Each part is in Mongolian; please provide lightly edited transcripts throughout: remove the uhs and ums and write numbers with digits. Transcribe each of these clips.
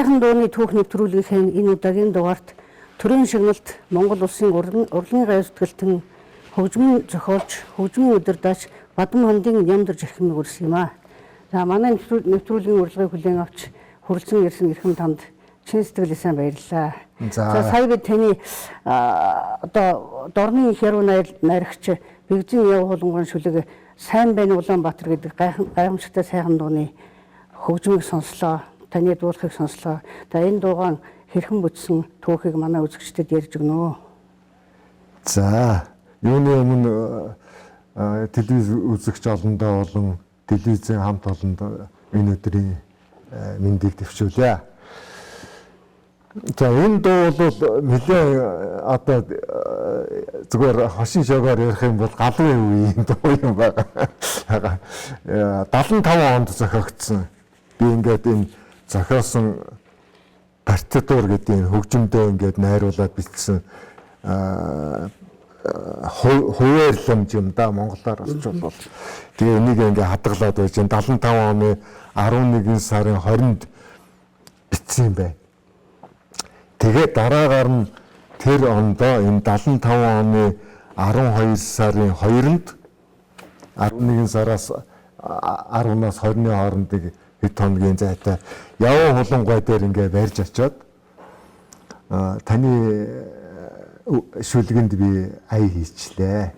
Сайхан дууны түүх нэвтрүүлгийн энэ удаагийн дугаарт төрийн шагналд Монгол улсын урлагийн гай зүтгэлтэн хөгжмөн зохиолч, хөгжмөн удирдаач Бадам хондын Нямдар Жирхэнэг үрсэн юм аа. За манай нэвтрүүлгийн урилгыг хүлээн авч хүрэлцэн ирсэн эрхэм танд чин сэтгэлээ сайн баярлалаа. За сая бид таны одоо дорны их яруу найрагч Бэгзэн Яв хулган шүлэг сайн байна Улаанбаатар гэдэг гайхамшигтай сайхан дууны хөгжмийг сонслоо. Таны дуулахыг сонслоо. За энэ дуугаан хэрхэн бүтсэн түүхийг манай үзэгчдэд ярьж өгнө. За юуны өмнө телевиз үзэгч олондоо болон телевизийн хамт олонд энэ өдрийн мэндийг төвшүүлье. За энэ дуу бол нэлээд одоо зүгээр хошин шогоор ярих юм бол галын үеийн дуу юм байна. 75 онд зохиогдсон. Би ингээд энэ зохиосон партитур гэдэг энэ хөгжмөдөө ингээд найруулад бичсэн хуваарламж юм да монголоор орчуулбал. Тэгээ энийг ингээд хадгалаад байж 75 оны 11 сарын 20-нд бичсэн юм байна. Тэгээ дараагаар нь тэр ондоо энэ 75 оны 12 сарын 2-нд 11 сараас 10-наас 20-ны хоорондыг хэд хоногийн зайтай яваа хулангуй дээр ингээ барьж очиод таны шүлгэнд би ая хийчлээ.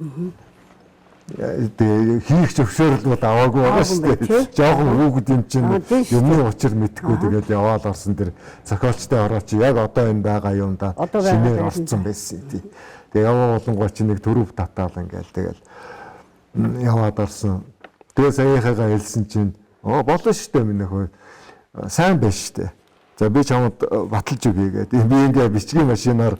Тэгээ хийх зөвшөөрөл бол аваагүй байгаа шүү дээ. Жохон хүүхэд юм чинь юмны учир мэдхгүй тэгээд яваал орсон тэр зохиолчтой ороо чи яг одоо энэ байгаа юмдаа шинээр орцсон байсан тий. Тэгээ яваа хулангуй чи нэг төрөв татаал ингээл тэгэл яваад орсон. Тэгээ саяхагаа хэлсэн чинь болно шүү дээ минь хөө. Сайн байна шүү дээ. За би чамд баталж өгье гэдэг. Би ингээ бичгийн машинаар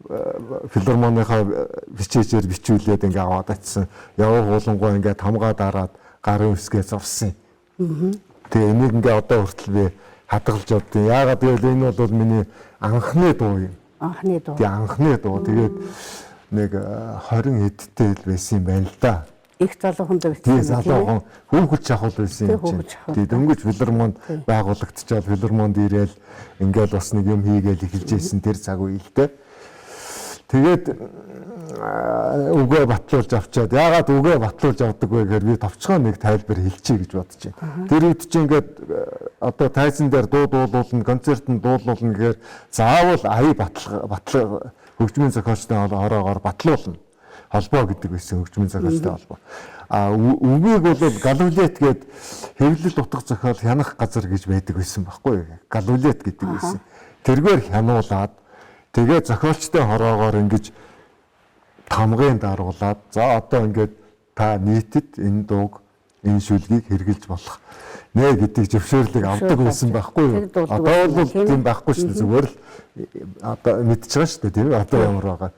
филармонийнхаа бичээчээр бичүүлээд ингээ аваад очсон. Яваа хуулангуй ингээ тамгаа дараад гарын үсгээ зовсон. Тэгээ энийг ингээ одоо хүртэл би хадгалж авдیں۔ Яагаад гэвэл энэ бол миний анхны дуу юм. Анхны дуу. Тэгээ анхны дуу. Тэгээд нэг 20 хэдтэй л байсан юм байна л да. Их залуухан байсан. Тийм залуухан хүүхэд шахал байсан юм чинь. Тийм дөнгөж филармонд байгуулагдчихад филармонд ирээл ингээл бас нэг юм хийгээл эхэлж ийсэн тэр цаг үе л дээ. Тэгээд үгээ батлуулж авчаад яагаад үгээ батлуулж авдаг вэ гэхээр би товчхон нэг тайлбар хэлчихье гэж бодож байна. Тэр үед чинь ингээд одоо тайзан дээр дуу дуулуулна, концертанд дуулуулна гэхээр заавал ая батлах хөгжмийн зохиолчтой ороогоор батлуулна. Холбоо гэдэг байсан хөгжмийн зохиолчтой холбоо. Үгийг бол галвлет гээд хэвлэл утга зохиол хянах газар гэж байдаг байсан байхгүй юу? Галвлет гэдэг байсан. Тэргээр хянуулаад тэгээ зохиолчтой хороогоор ингэж тамгын даруулаад за одоо ингээд та нийтэд энэ дууг энэ шүлгийг хэрэгжилж болох нэ гэдэг зөвшөөрлийг авдаг байсан байхгүй юу? Одоо бол тийм байхгүй шүү дээ. Зүгээр л одоо мэдчихэж байгаа шүү дээ тийм үү? Одоо ямар байгаа.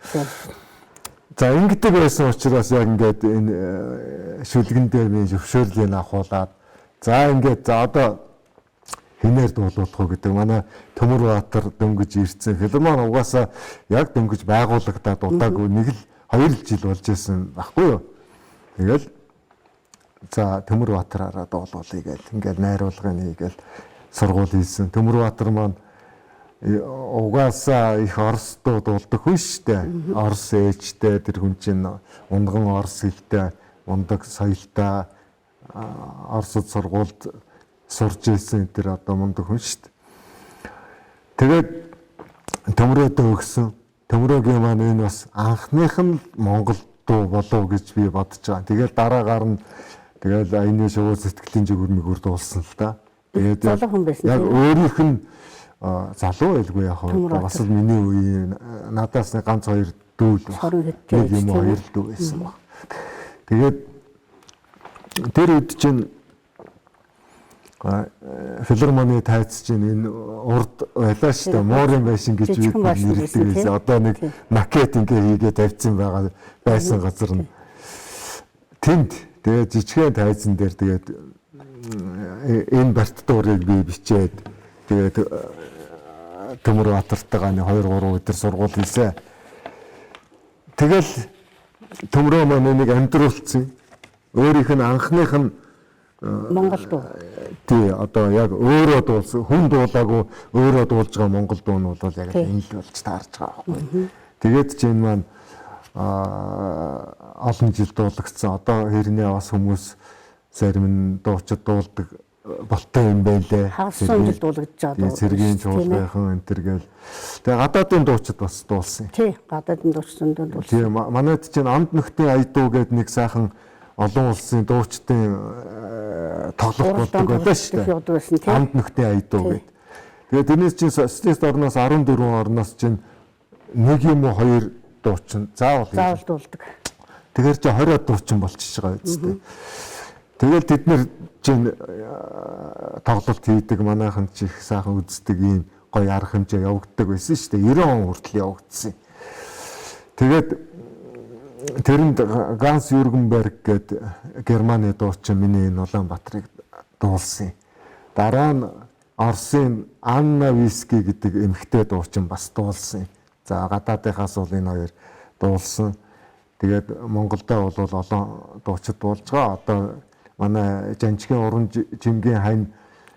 За ингэдэг байсан учраас яг ингээд энэ шүлгэн дээр би зөвшөөрлийг авахуулаад за ингээд за одоо хинээр дуулуулах уу гэдэг манай Төмөрбаатар дөнгөж ирсэн филармон угаасаа яг дөнгөж байгуулагдаад удаагүй нэг л 2 жил болж исэн баггүй юу. Тэгэл за Төмөрбаатараараа дуулуулъя гэл ингээд найруулгын хийгээл сургууль хийсэн. Төмөрбаатар маань угаасаа их орос дуулдаг хүн шүү дээ. Орос ээжтэй тэр хүн чинь унган орос хэлтэй, ундаг соёлтой оросд сургуульд сурж ирсэн тэр одоо мундаг хүн шүү дээ. Тэгээд төмрөөдөө өгсөн. Төмрөөгийн маань энэ бас анхных нь Монгол дуу болов гэж би бодож байгаа. Тэгээд дараагаар нь тэгээд энэ шувуу сэтгэлийн жигүүр дуулсан л да. Тэгээд яг өөрийнх нь залуу байлгүй яг бас л миний үеийн надаас нэг ганц 2 дүү л нэг юм 2 дүү байсан баг. Тэгээд тэр үед чинь филармоны тайц чинь энэ урд байлаа шүү дээ. Муурын байшин гэж бид нэрлэдэг байсан. Одоо нэг макет ингээ хийгээд тавьсан байгаа байсан газар нь. Тэнд тэгээд жижигхэн тайзан дээр тэгээд энэ партитурыг би бичээд тэгээд Төмөрбаатартайгаа 2-3 өдөр сургууль хийсэн. Тэгэл төмрөө маань энийг амьдруулсан. Өөрийнх нь анхных нь Монгол дуу. Тий, одоо яг өөрөө дуулсан, хүн дуулаагүй өөрөө дуулж байгаа монгол дуунууд бол яг энэ л болж таарж байгаа байхгүй. Тэгээд ч энэ маань олон жил дуулагдсан. Одоо хэрнээ бас хүмүүс зарим нь дуучид дуулдаг болтой юм байлээ. Хагасан жил дуулагдж байгаа. Цэргийн чуулгынхан энэ төр гээл. Тэгээ гадаадын дуучид бас дуулсан. Тий, гадаадын дуучид дуулсан. Тий, манайд чинь Анд нөхдийн аядуу гэдэг нэг сайхан олон улсын дуучдын тоглолт болдог байлаа шүү дээ. Анд нөхдийн аядуу гэдэг. Тэгээд тэрнээс чинь социалист орноос 14 орноос чинь нэг юм уу хоёр дуучин заавал дуулдаг. Тэгэхээр чи 20 дуучин болчихж байгаа үстэй. Тэгэл тэд нэр чинь тоглолт хийдэг, манайхан ч их сайхан үздэг ийм гоё арга хэмжээ явагддаг байсан шүү дээ. 90 он хүртэл явагдсан. Тэгээд тэрэнд Ганс Юргенберг гэдэг Германы дуучин миний энэ Улаанбаатарыг дуулсан. Дараа нь Оросын Анна Виски гэдэг эмэгтэй дуучин бас дуулсан. За гадаадынхаас бол энэ хоёр дуулсан. Тэгээд Монголдо бол олон дуучид дуулж байгаа. Одоо манай Жанжгийн уран жимгийн хань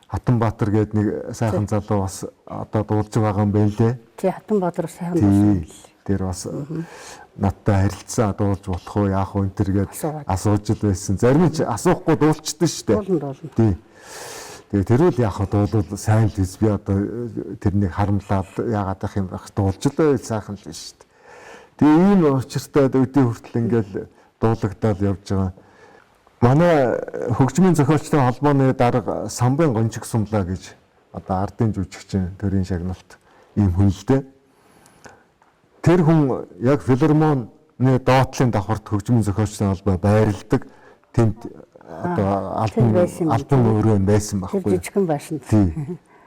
Хатанбаатар гэдэг нэг сайхан залуу бас одоо дуулж байгаа юм байна лээ. Тий, Хатанбаатар сайхан дуулсан. Тэр бас надтай харилцаа дуулж болох уу яах вэ энэ төр гээд асууж л байсан. Зарим нь асуухгүй дуулчихдээ шүү дээ. Тий. Тэгээ тэрүүл яах вэ дуулвал сайн л би одоо тэрнийг харамлаад яагаад ах юм байх дуулж л байл сайхан л шүү дээ. Тэгээ ийм учиртай өдөө хүртэл ингээл дуулагдаад явж байгаа. Манай хөгжмийн зохиолчдын холбооны дарга Самбын Гончиг Сумлаа гэж одоо ардын жүжигчин төрийн шагналт ийм хүн л дээ. Тэр хүн яг филармоны доотлын давхарт хөгжмийн зохиолчдын холбоо байрладаг. Тэнд одоо альбом өөрөө байсан байхгүй. Жижигхэн байшин. Тий.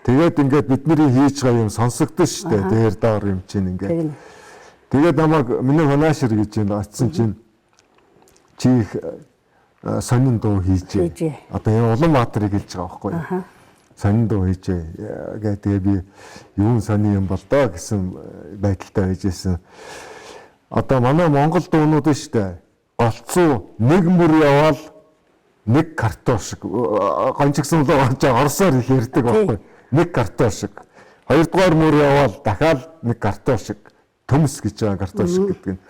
Тэгээд ингээд бидний хийж байгаа юм сонсогдсон шүү дээ. Дээр доор юм чинь ингээд. Тэгээд намайг миний манашир гэж энэ очсон чинь чи их сонин дуу хийжээ. Одоо энэ Улаанбаатарыг хэлж байгаа байхгүй юу? Сонин дуу хийжээ. Тэгээ би юу сони юм бол доо гэсэн байдалтай байжсэн. Одоо манай монгол дуунууд нь шүү дээ. Голцоо нэг мөр яваал нэг картошик гончигсан л болж орсоор их ярьдаг байхгүй юу? Нэг картошик. Хоёрдугаар мөр яваал дахиад нэг картошик. Төмс гэж байгаа картошик гэдэг нь.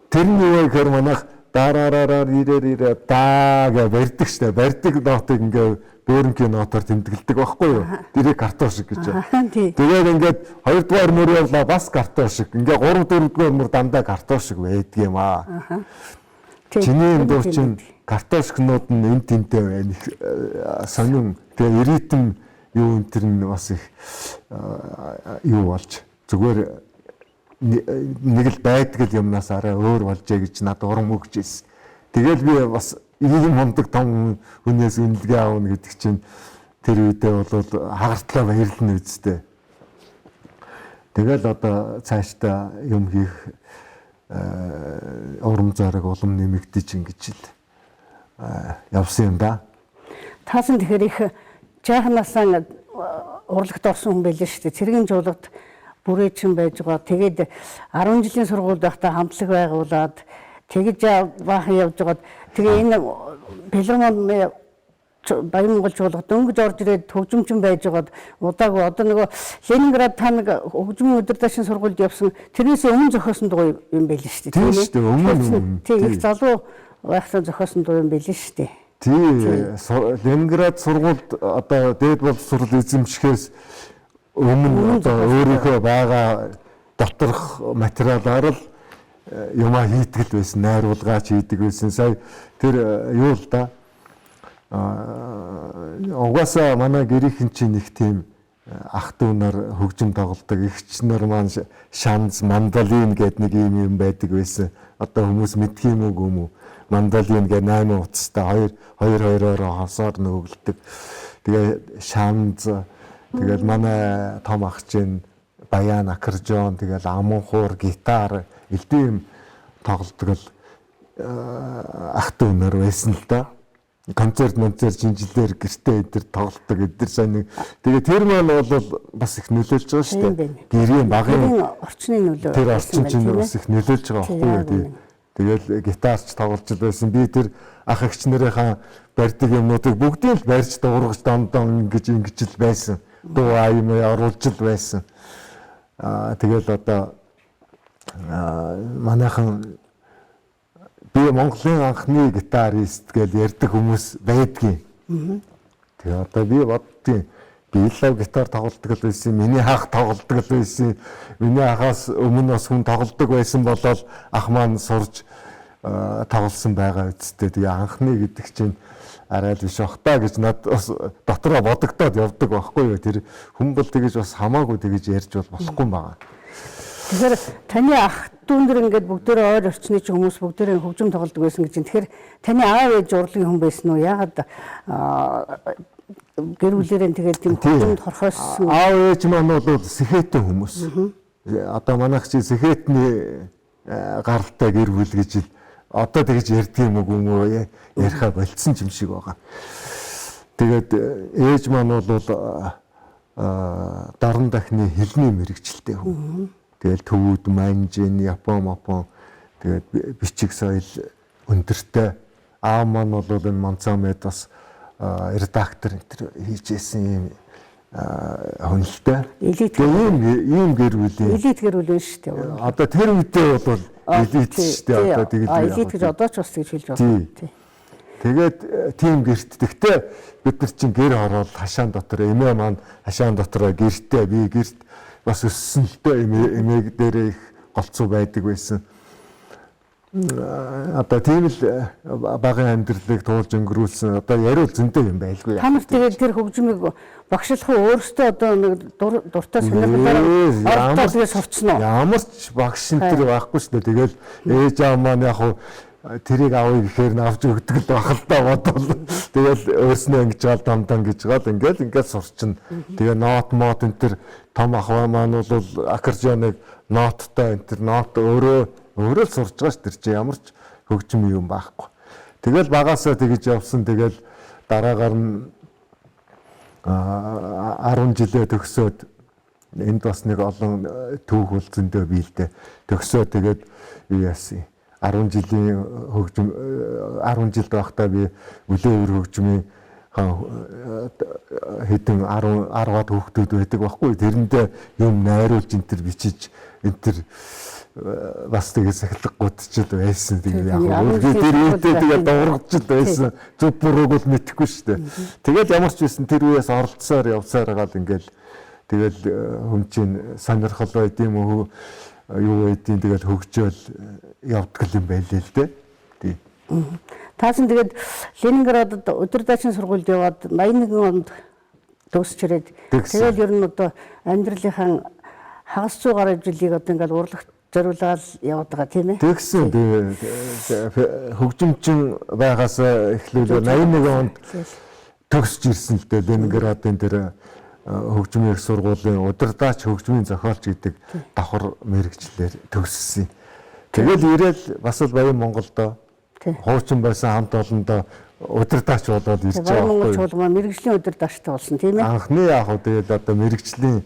Тэрний юу гэхээр манайх дараараар ирээ даа гэж барьдаг штэ. Барьдаг нотыг ингээ бөөрөнгийн нотоор тэмдэглэдэг байхгүй юу? Тэрийг картошик гэж байна. Тэгээд ингээд хоёрдугаар мөр явлаа бас картошик. Ингээ 3 4-р мөр дандаа картошик байдаг юм аа. Чиний энэ дуу чинь картошикнууд нь энд тэнтэй байна. Сонин тэгээ ритм юу энэ төр нь бас их юу болж зүгээр нэг л байдаг юмнаас арай өөр болжээ гэж надад урам өгч ирсэн. Тэгэл би бас ийм мундаг том хүнээс үнэлгээ аавна гэдэг чинь тэр үедээ бол хагартлаа баярлна үсттэй. Тэгэл одоо цаашдаа юм хийх урам зориг улам нэмэгдэж ингэж л явсан юм да. Таасан тэгэхээр их жаахнасаа урлагт орсон хүн байлээ шүү дээ. Цэргийн жуулгад бүрээчин байж байгаа. Тэгээд 10 жилийн сургууль байхдаа хамтлаг байгуулад тэгж баахан явж байгаад тэгээ энэ филармоны Баян Монгол жуулгад дөнгөж орж ирээд хөгжимчин байж байгаад удаагүй одоо нөгөө Ленинград та нэг хөгжмийн удирдлагын сургуульд явсан тэрнээс өмнө зохиосон дуу юм байл шүү дээ. Тийм шүү дээ. Өмнө. Тийм их залуу байхдаа зохиосон дуу юм байл шүү дээ. Тийм Ленинград сургуульд одоо дээд боловс сурал эзэмшихээс өмнө одоо өөрийнхөө байгаа доторх материалаар л юмаа хийдэг байсан, найруулгаач хийдэг байсан. Сая тэр юу л да. Угаасаа манай гэрийнхэн чинь их тийм ах дүү нар хөгжим тоглодог, эгч нар маань шанз, мандолин гэдэг нэг юм байдаг байсан. Одоо хүмүүс мэдх юм уу? Мандолин гэ 8 утастай 2-2-оор хосоор нөгөөлдөг. Тэгээ шанз тэгэл манай том ах чинь баян аккордеон тэгэл амунхуур гитар элдэн тоглодог л ах дүү нар байсан л да. Концерт шинжилээр гэртээ эдэр тоглодог эдэр сайн. Тэгээ тэр маань бол бас их нөлөөлж байгаа шүү дээ. Гэрийн багын орчны нөлөө. Тэр орчин чинь бас их нөлөөлж байгаа байхгүй юу? Тэгэл гитарч тоглож байсан. Би тэр ах эгч нарынхаа барьдаг юмнуудыг бүгдийг л барьж дуургаж дондон ингэж л байсан. Дуу аян оруулж л байсан. Тэгэл одоо манайхан би Монголын анхны гитарист гэж ярьдаг хүмүүс байдгийн. Тэгээ одоо би боддгийн би лав гитар тоглодог байсан, миний ах тоглодог байсан, миний ахаас өмнө бас хүн тоглодог байсан болол ах маань сурж тоглосон байгаа үсттэй. Тэгээ анхны гэдэг чинь арай л биш бах та гэж над бас дотроо бодогдоод явдаг байхгүй юу. Тэр хүн бол тэгэж бас хамаагүй тэгэж ярьж болохгүй юм байна. Тэгэхээр таны ах дүүндэр ингээд бүгдээрээ ойр орчны чинь хүмүүс бүгдээрээ хөгжим тоглодог байсан гэж. Тэгэхээр таны аав ээж урлагийн хүн байсан уу? Яагаад гэр бүлэрээ тэгээд тийм хөгжимд хорхооссон? Аав ээж маань бол сэхэтэн хүмүүс. Одоо манайх чи сэхэтний гаралтай гэр бүл гэж одоо тэгж ярьдаг юм уу яриха болцсон юм шиг байгаа. Тэгээд ээж маань бол даран дахны хэлний мэрэгчлээ хүн. Тэгэл төвүүд манжин Япон тэгээд бичиг соёл өндөртэй. Аав маань бол энэ Манцамед бас редактор хийжсэн юм хүнэлтэй. Ийм гэр бүлийн элит гэр бүл шүү дээ. Одоо тэр үедээ бол элит шүү дээ. Одоо тэгээд элит гэж одоо ч бас тэгж хэлж байна. Тэгээд тийм гэрт. Гэхдээ бид нар чинь гэр ороод хашаан дотор эмээ маань хашаан дотроо гэртээ би гэрт бас өссөн л дээ эмээг дээрээ их голцоо байдаг байсан. Одоо тийм л багын амьдралыг туулж өнгөрүүлсэн. Одоо яриул зөндөө юм байлгүй. Та нар тэгээд тэр хөгжмийг багшлах өөрөөсөө одоо нэг дуртай сонирхолтой ордоо тэгээд сурцсан уу? Ямар ч багш энэ байхгүй шүү дээ. Тэгэл ээж аав маань яг тэрийг авъя гэхээр нь авч өгдөг л байх л да бодвол. Тэгэл өөрснөө ингэж гал дамдан гэж гал ингээд сурчин. Тэгээ нот мод энэ төр том ах маань бол аккордеоныг ноттой энэ төр нот өөрөө л сурч байгаа ш тэр чи ямар ч хөгжим юм байхгүй. Тэгэл багаасаа тэгэж явсан. Тэгэл дараагаар нь 10 жилээ төгсөөд энд бас нэг олон түүх бол зөндөө биелдэ. Төгсөө тэгээд юу яасан 10 жилийн хөгжим 10 жилд байхдаа би үлээ өр хөгжмийн хэдэн 10-аад хүүхдүүд байдаг байхгүй. Тэрэндээ юм найруулж энэ төр бичиж энэ төр бас тэгээд сахилгагуудчд байсан. Тэгээд яг тэр үедээ тэгээд дуургачд байсан. Зүг бурууг бол мэдэхгүй шүү дээ. Тэгээд ямар ч байсан тэр үеэс оролцсоор явсаар хагаад ингээд тэгээд хүн чинь сонирхол байд юм уу юу байдیں۔ Тэгээд хөгжөөл явдаг юм байлээ л дээ. Тий. Таасан тэгээд Ленинградд удирдлагын сургуульд яваад 81 онд төгсч ирээд тэгээд ер нь одоо амьдралынхаа хагас 100 гаруй жилийг одоо ингээд урлагт зориулаад яваад байгаа тийм ээ. Тэгсэн хөгжимчин байгаас эхлээд 81 онд төгсч ирсэн л дээ. Ленинградын тэр хөгжмийн их сургуулийн удирдаач хөгжмийн зохиолч гэдэг давхар мэргэжлэр төгссөн. Тэгэл ирээл бас л Баян Монголдо хуучин байсан хамт олондоо удирдаач болоод ирж байгаа. Монгол чуулган мэргэжлийн удирдаачтай болсон тийм ээ. Анхны яг хөө тэгээд одоо мэргэжлийн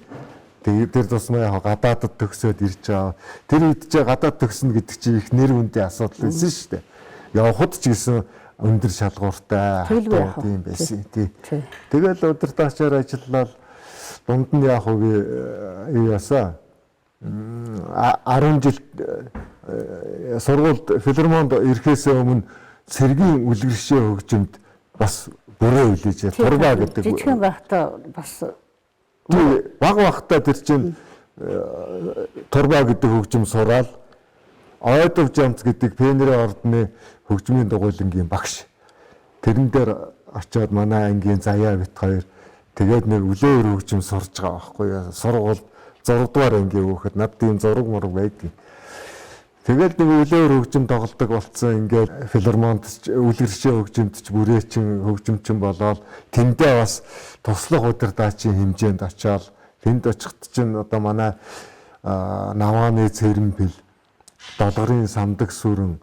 тэр тусмаа яг гадаадд төгсөөд ирж байгаа. Тэр үед ч гадаад төгснө гэдэг чинь их нэр хүндийн асуудал байсан шүү дээ. Явхад ч гэсэн өндөр шалгууртай тийм байсан. Тэгэл удирдаачаар ажиллаад дунд нь яг хөө юу ясаа 10 жил сургуульд филармонд ирэхээс өмнө цэргийн үлгэршээ хөгжимд бас бүрээ үлээж турбаа гэдэг. Жижигхэн байхдаа бас баг багтаа тэр чинь турбаа гэдэг хөгжим сураал ойдов жамц гэдэг Пенрэ ордны хөгжмийн дугуйлангийн багш. Тэрэн дээр очиод манай ангийн Заяа бит хоёр тэгээд нэг үлээр хөгжим сурж байгаа байхгүй юу. Сургууль 6 дугаар ангийн хөөхд над тийм зураг мураг байдгийг. Тэгээд нэг үлээр хөгжим тоглодог болцсон ингээд филармонд үлгэршээ хөгжимд ч бүрээчин хөгжимчин болоод тэндээ бас туслах удирдаачийн хэмжээнд очиад тэнд очихт чинь одоо манай Навааны Цэрэнбэл, Долгорын Самдаг сүрэн,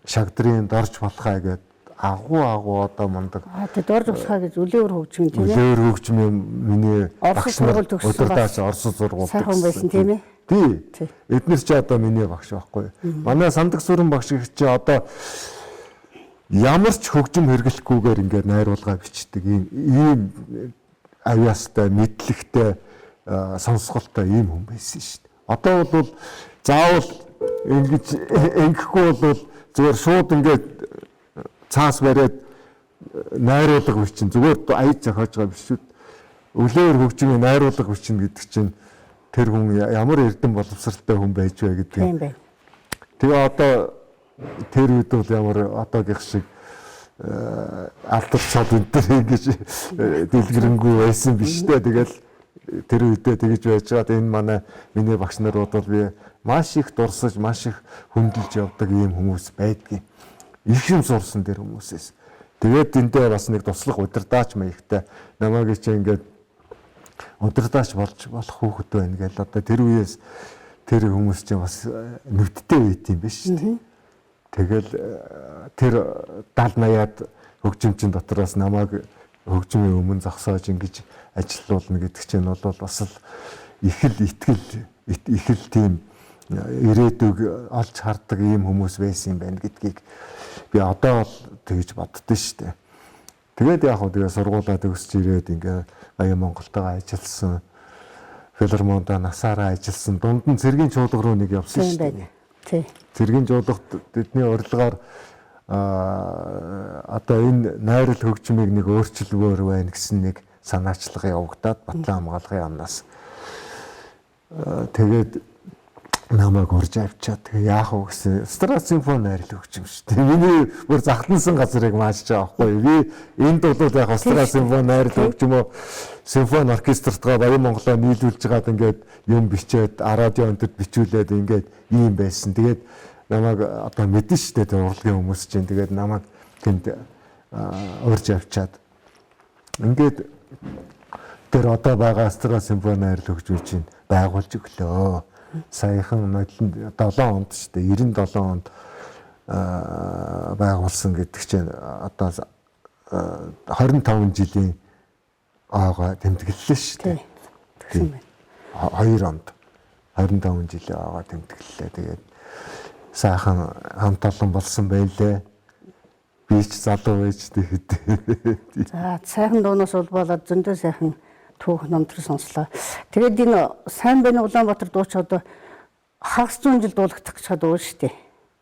Шагдрын Дорж Балхай гэдэг агуу одоо мундаг. Тэгээд Дорж Балхай гэж үлээр хөгжим тийм ээ. Үлээр хөгжмийн миний багш нар удирдаач Орос сургуульд сайхан байсан тийм ээ. Тий. Эднэр чи одоо миний багш байхгүй. Манай Сандаг Сүрэн багш их чи одоо ямар ч хөгжим хэрэглэхгүйгээр ингээд найруулга бичдэг ийм авьяастай, мэдлэгтэй, сонсголтой ийм хүн байсан шүү дээ. Одоо бол заавал ингэж ингэхгүй бол зүгээр шууд ингээд цаас бариад найруулга бичин зүгээр аяж зохиож байгаа биш шүү. Өглөөр хөгжмийн найруулга бичин гэдэг чинь тэр хүн ямар эрдэм боловсралтай хүн байж вэ гэдэг. Тийм бай. Тэгээ одоо тэр үед бол ямар одоогийнх шиг алдар цад өнтер ингэж дэлгэрэнгүй байсан биш дээ. Тэгэл тэр үедээ тэгж байж байгаа. Энэ манай миний багш нар бол би маш их дурсаж, маш их хөндлөж явдаг ийм хүмүүс байдгийг. Их юм сурсан тэр хүмүүсээс. Тэгээд эндээ бас нэг туслах удирдаач маягтай намайг чи ингээд удирдаач болж болох хүүхэд байна гэж одоо тэр үеэс тэр хүмүүс чинь бас нүдтэй байт юм биш үү? Тэгэл тэр 70-80-аад хөгжимчин дотроос намайг хөгжмийн өмнө зогсоож ингэж ажилуулна гэдэг чинь бол бас л их л тийм ирээдүг олж хардаг ийм хүмүүс байсан юм байна гэдгийг би одоо тэгж боддоо штэ. Тэгээд яг хөө тэгээ сургуулаа төгсч ирээд ингээ Баян Монголтойгоо ажилласан, филармонда насаараа ажилласан, дунд нь цэргийн чуулга руу нэг явсан штэ. Тий. Цэргийн чуулгад тэдний урилгаар одоо энэ найрал хөгжмийг нэг өөрчлөвөр байна гэсэн нэг санаачлага явагдаад Батлан хамгаалгын амнаас тэгээд намайг урьж авчаад тэгээ яах вэ гэсэн Страт симфони найрал хөгжим шүү дээ. Миний бүр захтансан газрыг маажж байгаа байхгүй. Би энд бол яг Страт симфони найрал хөгжмөө симфони оркестртгаа Баян Монголоо нийлүүлж байгаад ингээд юм бичээд радио өндөд бичүүлээд ингээд ийм байсан. Тэгээд намайг одоо мэдэн шүү дээ тэр урлагийн хүмүүс чинь тэгээд намайг тэнд урьж авчаад ингээд тэр одоо байгаа Страт симфони найрал хөгжмөө чинь байгуулж өглөө. Саяхан 7 онд шүү дээ 97 онд байгуулсан гэдэг чинь одоо 25 жилийн аага тэмдэглэлээ шүү дээ. Тийм. 2 онд 25 жилийн аага тэмдэглэлээ. Тэгээд сайхан хамт олон болсон байлээ. Би ч залуу байж тэгээд. За сайхан дуунаас улбуулаад зөндөө сайхан түүх номтор сонслоо. Тэгээд энэ сайн байна Улаанбаатар дууч одоо хагас зуун жил дуулагдах гэж чадвар шүү дээ.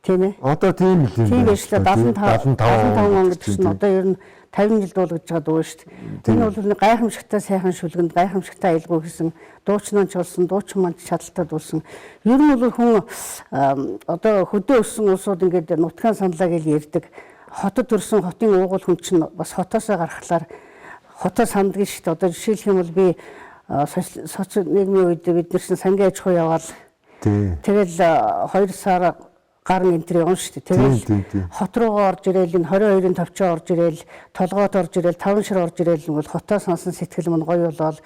Тийм ээ. Одоо тийм л юм байна. Тийм биш л 75 он гэдэг чинь одоо ер нь 50 жил дуулагдж байгаа дуу шүү дээ. Энэ бол гайхамшигтай сайхан шүлгэнд гайхамшигтай аялгүй гэсэн дуучнаа ч болсон, дуучин манд чадaltaй дуулсан. Ер нь бол хүн одоо хөдөө өссөн улсууд ингээд нутгийн саналаа гэж ярьдаг. Хотод төрсэн хотын уугуул хүн чинь бас хотоосоо гарахлаар хотоо санддаг шүү дээ. Одоо жишээлх юм бол би социал нийгмийн үед бид нар сангийн аж ахуй яваал. Тэгэл 2 сар гарн энтер явна шүү дээ. Тэгэл хот руугаа орж ирээл энэ 22-ын товчоо орж ирээл, толгойд орж ирээл, 5 шир орж ирээл бол хотоо сонсон сэтгэл мань гоё болоод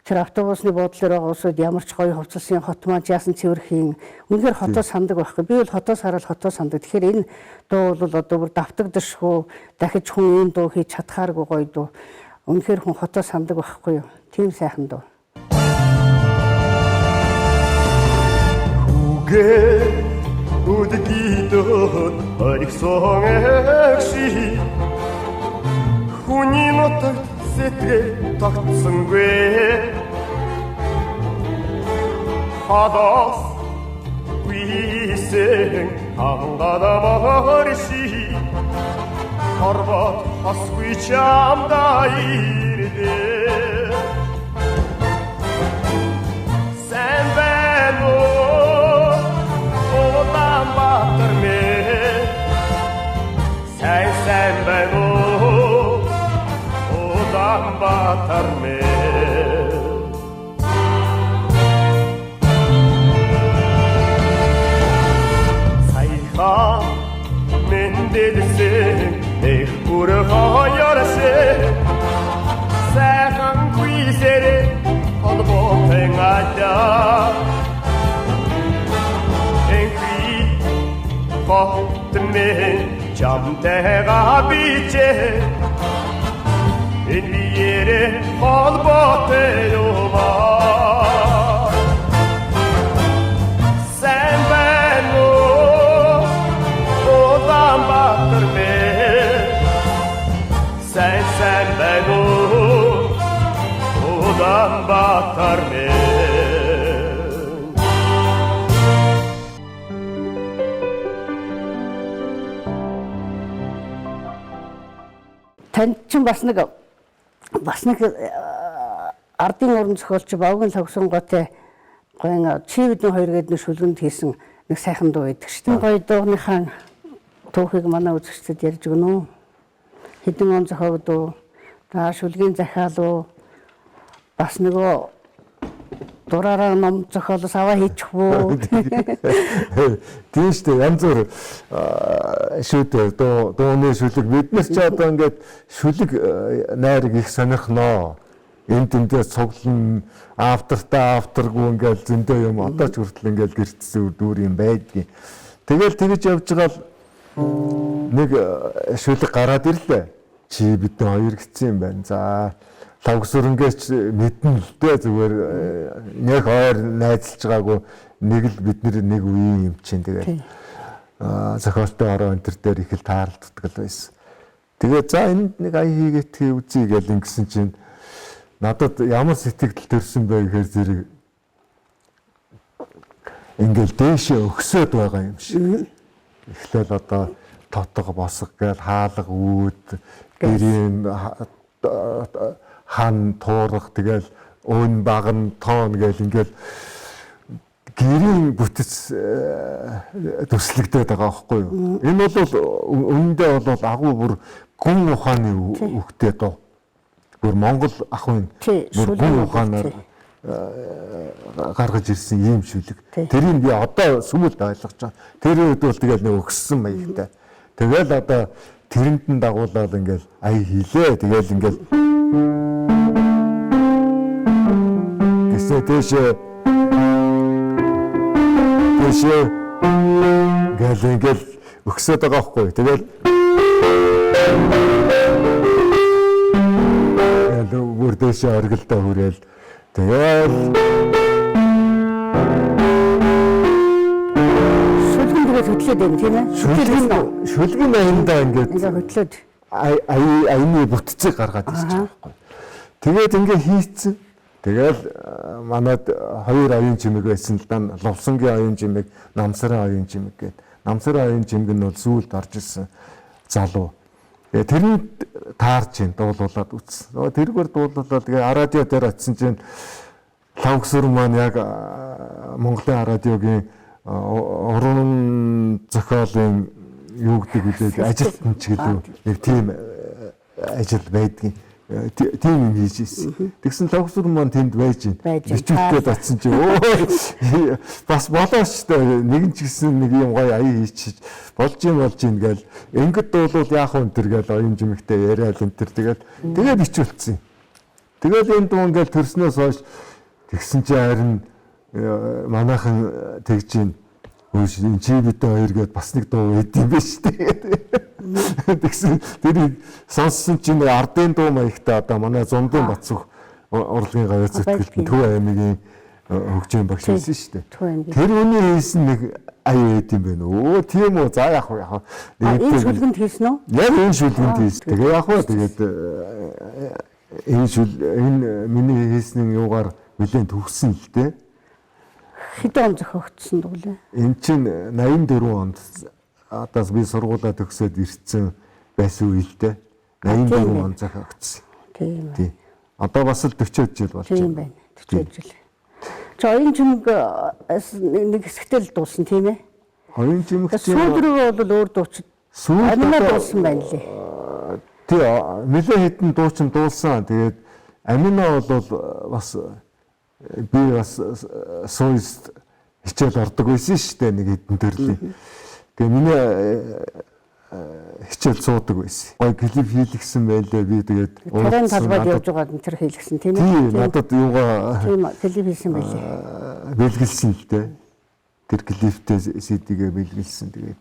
тэр автобусны буудлаар байгаа усуд ямар ч гоё хувцалсан хот маань яасан цэвэрхийн үнэхээр хотоо сандаг байхгүй. Би бол хотоос хараад хотоо сандаг. Тэгэхээр энэ дуу бол одоо бүр давтагдшгүй дахиж хүн ийм дуу хийж чадхааргүй гоё дуу. Үнэхээр хүн хотоо сандаг байхгүй юу? Тийм сайхан дуу. Хүүгээ үдгийдөөд оригсон агши хүний нутаг сэтгэл тогтсонгүй хадас висэн ангадамарши хорвот хасгүй чамда ирдэ сэн бэнэ Улаанбаатар мэ сайн бэнэ Улаанбаатар мэ сайхан мэндэлсэн эх бүрэ хоёрсэ сайхан гүйсэрэ холбоотой гадаа Хотны жамтэйга бичээ энэ биеэрээ холбоотой юмаа Улаанбаатар Танд ч бас нэг ардын уран зохиолч Бовгийн Лавсангоотой гоё чивэдний хоёр гээд нэг шүлгэнд хийсэн нэг сайхан дуу байдаг шүү дээ. Гоё дууныхаа туухыг манай үзэгчдэд ярьж өгнө үү? Хэдэн он зохиогд уу? За шүлгийн захиал уу? Бас нөгөө дураараа ном зохиолоос аваа хийчих үү? Тийм шүү дээ. Янз бүр шүлэг дууны шүлэг биднес ч одоо ингээд шүлэг найрыг их сонирхноо. Энд тэндээ цуглан авторгүй ингээд зөндөө юм одоо ч хүртэл ингээд гэрчсэн дүүр юм байдгийн. Тэгэл тэгж явж байгаа л нэг шүлэг гараад ирлээ. Чи бидний хоёр гисэн юм байна. За лавгсүрэнгээс мэднэ л дээ зүгээр нэг хоёр найзалж байгаагүй нэг л бид нэг үеийн юм чинь тэгээд зохиолтой ороо энэ төр дээр их л таарлддаг байсан. Тэгээд за энд нэг ая хийгээд үзье гэж ингэсэн чинь надад ямар сэтгэл төрсөн бэ гэхээр зэрэг ингээл дээшээ өгсөд байгаа юм шиг. Эхлээл одоо тотго босго гээл хаалга үүд гэрийн хан туурах тэгэл өн багн тоон гээл ингээл гэрийн бүтэц төслөгдөд байгаа байхгүй юу. Энэ бол үнэндээ бол агуу бүр гүн ухааны үгтэй доо. Бүр Монгол ахын бүр гүн ухаанаар гаргаж ирсэн ийм шүлэг. Тэрийг би одоо сүмэлд ойлгож байгаа. Тэр үед бол тэгэл нэг өгсөн маягтай. Тэгэл одоо тэрэнд нь дагуулаад ингээл ая хийлээ. Тэгэл ингээл Тэшээ гэл ингээл өгсөд байгаа байхгүй. Тэгэл бүр дэшээ оргилдоо хүрээл тэгэл хөтлөөд байна тийм ээ. Шүлгийн аяндаа ингээд хөтлөөд аяны бүтцийг гаргаад ирж байгаа байхгүй. Тэгээд ингээд хийцэн. Тэгэл манад хоёр оюун чимэг байсан л да. Лувсангийн оюун чимэг, Намсарын оюун чимэг гээд. Намсарын оюун чимэг нь бол сүүлд орж ирсэн залуу. Тэрний таарч ин дуулуулад үтсэн. Тэргээр дуулуулаад тэгээ радио дээр очисон чинь Лавгсүр маань яг Монголын радиогийн уран зохиолын юу гэдэг үлээ ажилтан ч гэлөө нэг тийм ажил байдгийн. Тийм юм хийж ирсэн. Тэгсэн Лавгсүр маань тэнд байж байна. Бичүүлгээд очисон чинь бас болооч та нэгэн ч гэсэн нэг юм гоё ая хийчих болж юм гээл ингээд дуулууд яах вэ тэр гээл оюун жимэгтэй яриад энэ тэр тэгээд бичүүлсэн. Тэгээд энэ дуу ингээл төрснөөс хойш тэгсэн чинь харин манайхан тэгж ин хөөш энэ чи бидээ хоёр гээд бас нэг дуу байд юм биш үү. Тэгсэн тэрийг сонссон чинь ардын дуу маягтай одоо манай Зундын Бацүх урлагийн гавьяа зүтгэлтэн Төв аймгийн хөгжим багш байсан шүү дээ. Тэр үний хийсэн нэг ая байд юм байна. Өө тийм үү. За яах вэ? Энэ шүлгэнд хийсэн үү? Яг энэ шүлгэнд хийсэн. Тэгээ яах вэ? Тэгээд энэ миний хийсний юугаар нэлээд төгссөн л дээ. Хэдэн он зохиогдсон дуулаа? Эн чинь 84 онд одоо би сургуулаа төгсөөд ирсэн байсан үе л дээ. 84 он зохиогдсон. Тийм. Одоо бас л 40 жил болж байна. Тийм байна. 40 жил. Чи оюун чимэг нэг хэсэгтэл дуусан тийм ээ? Оюун чимэг чинь сүүлрээ бол өөр дуучид аминаа дуусан байна лээ. Тий, нэлээд хэдэн дуучин дуулсан. Тэгээд аминаа бол бас би бас сууст хичээл ордог байсан шүү дээ нэг хэдэн төрлийн. Тэгээ миний хичээл суудаг байсан. Гой клип хийлгсэн байлээ би тэгээд уран талбайд явж байгаа энэ төр хийлгсэн тийм ээ. Тийм надад юугаа тийм клип хийсэн байлээ. Бэлгэлсэн л дээ. Тэр клиптэй CD-гээ бэлгэлсэн. Тэгээд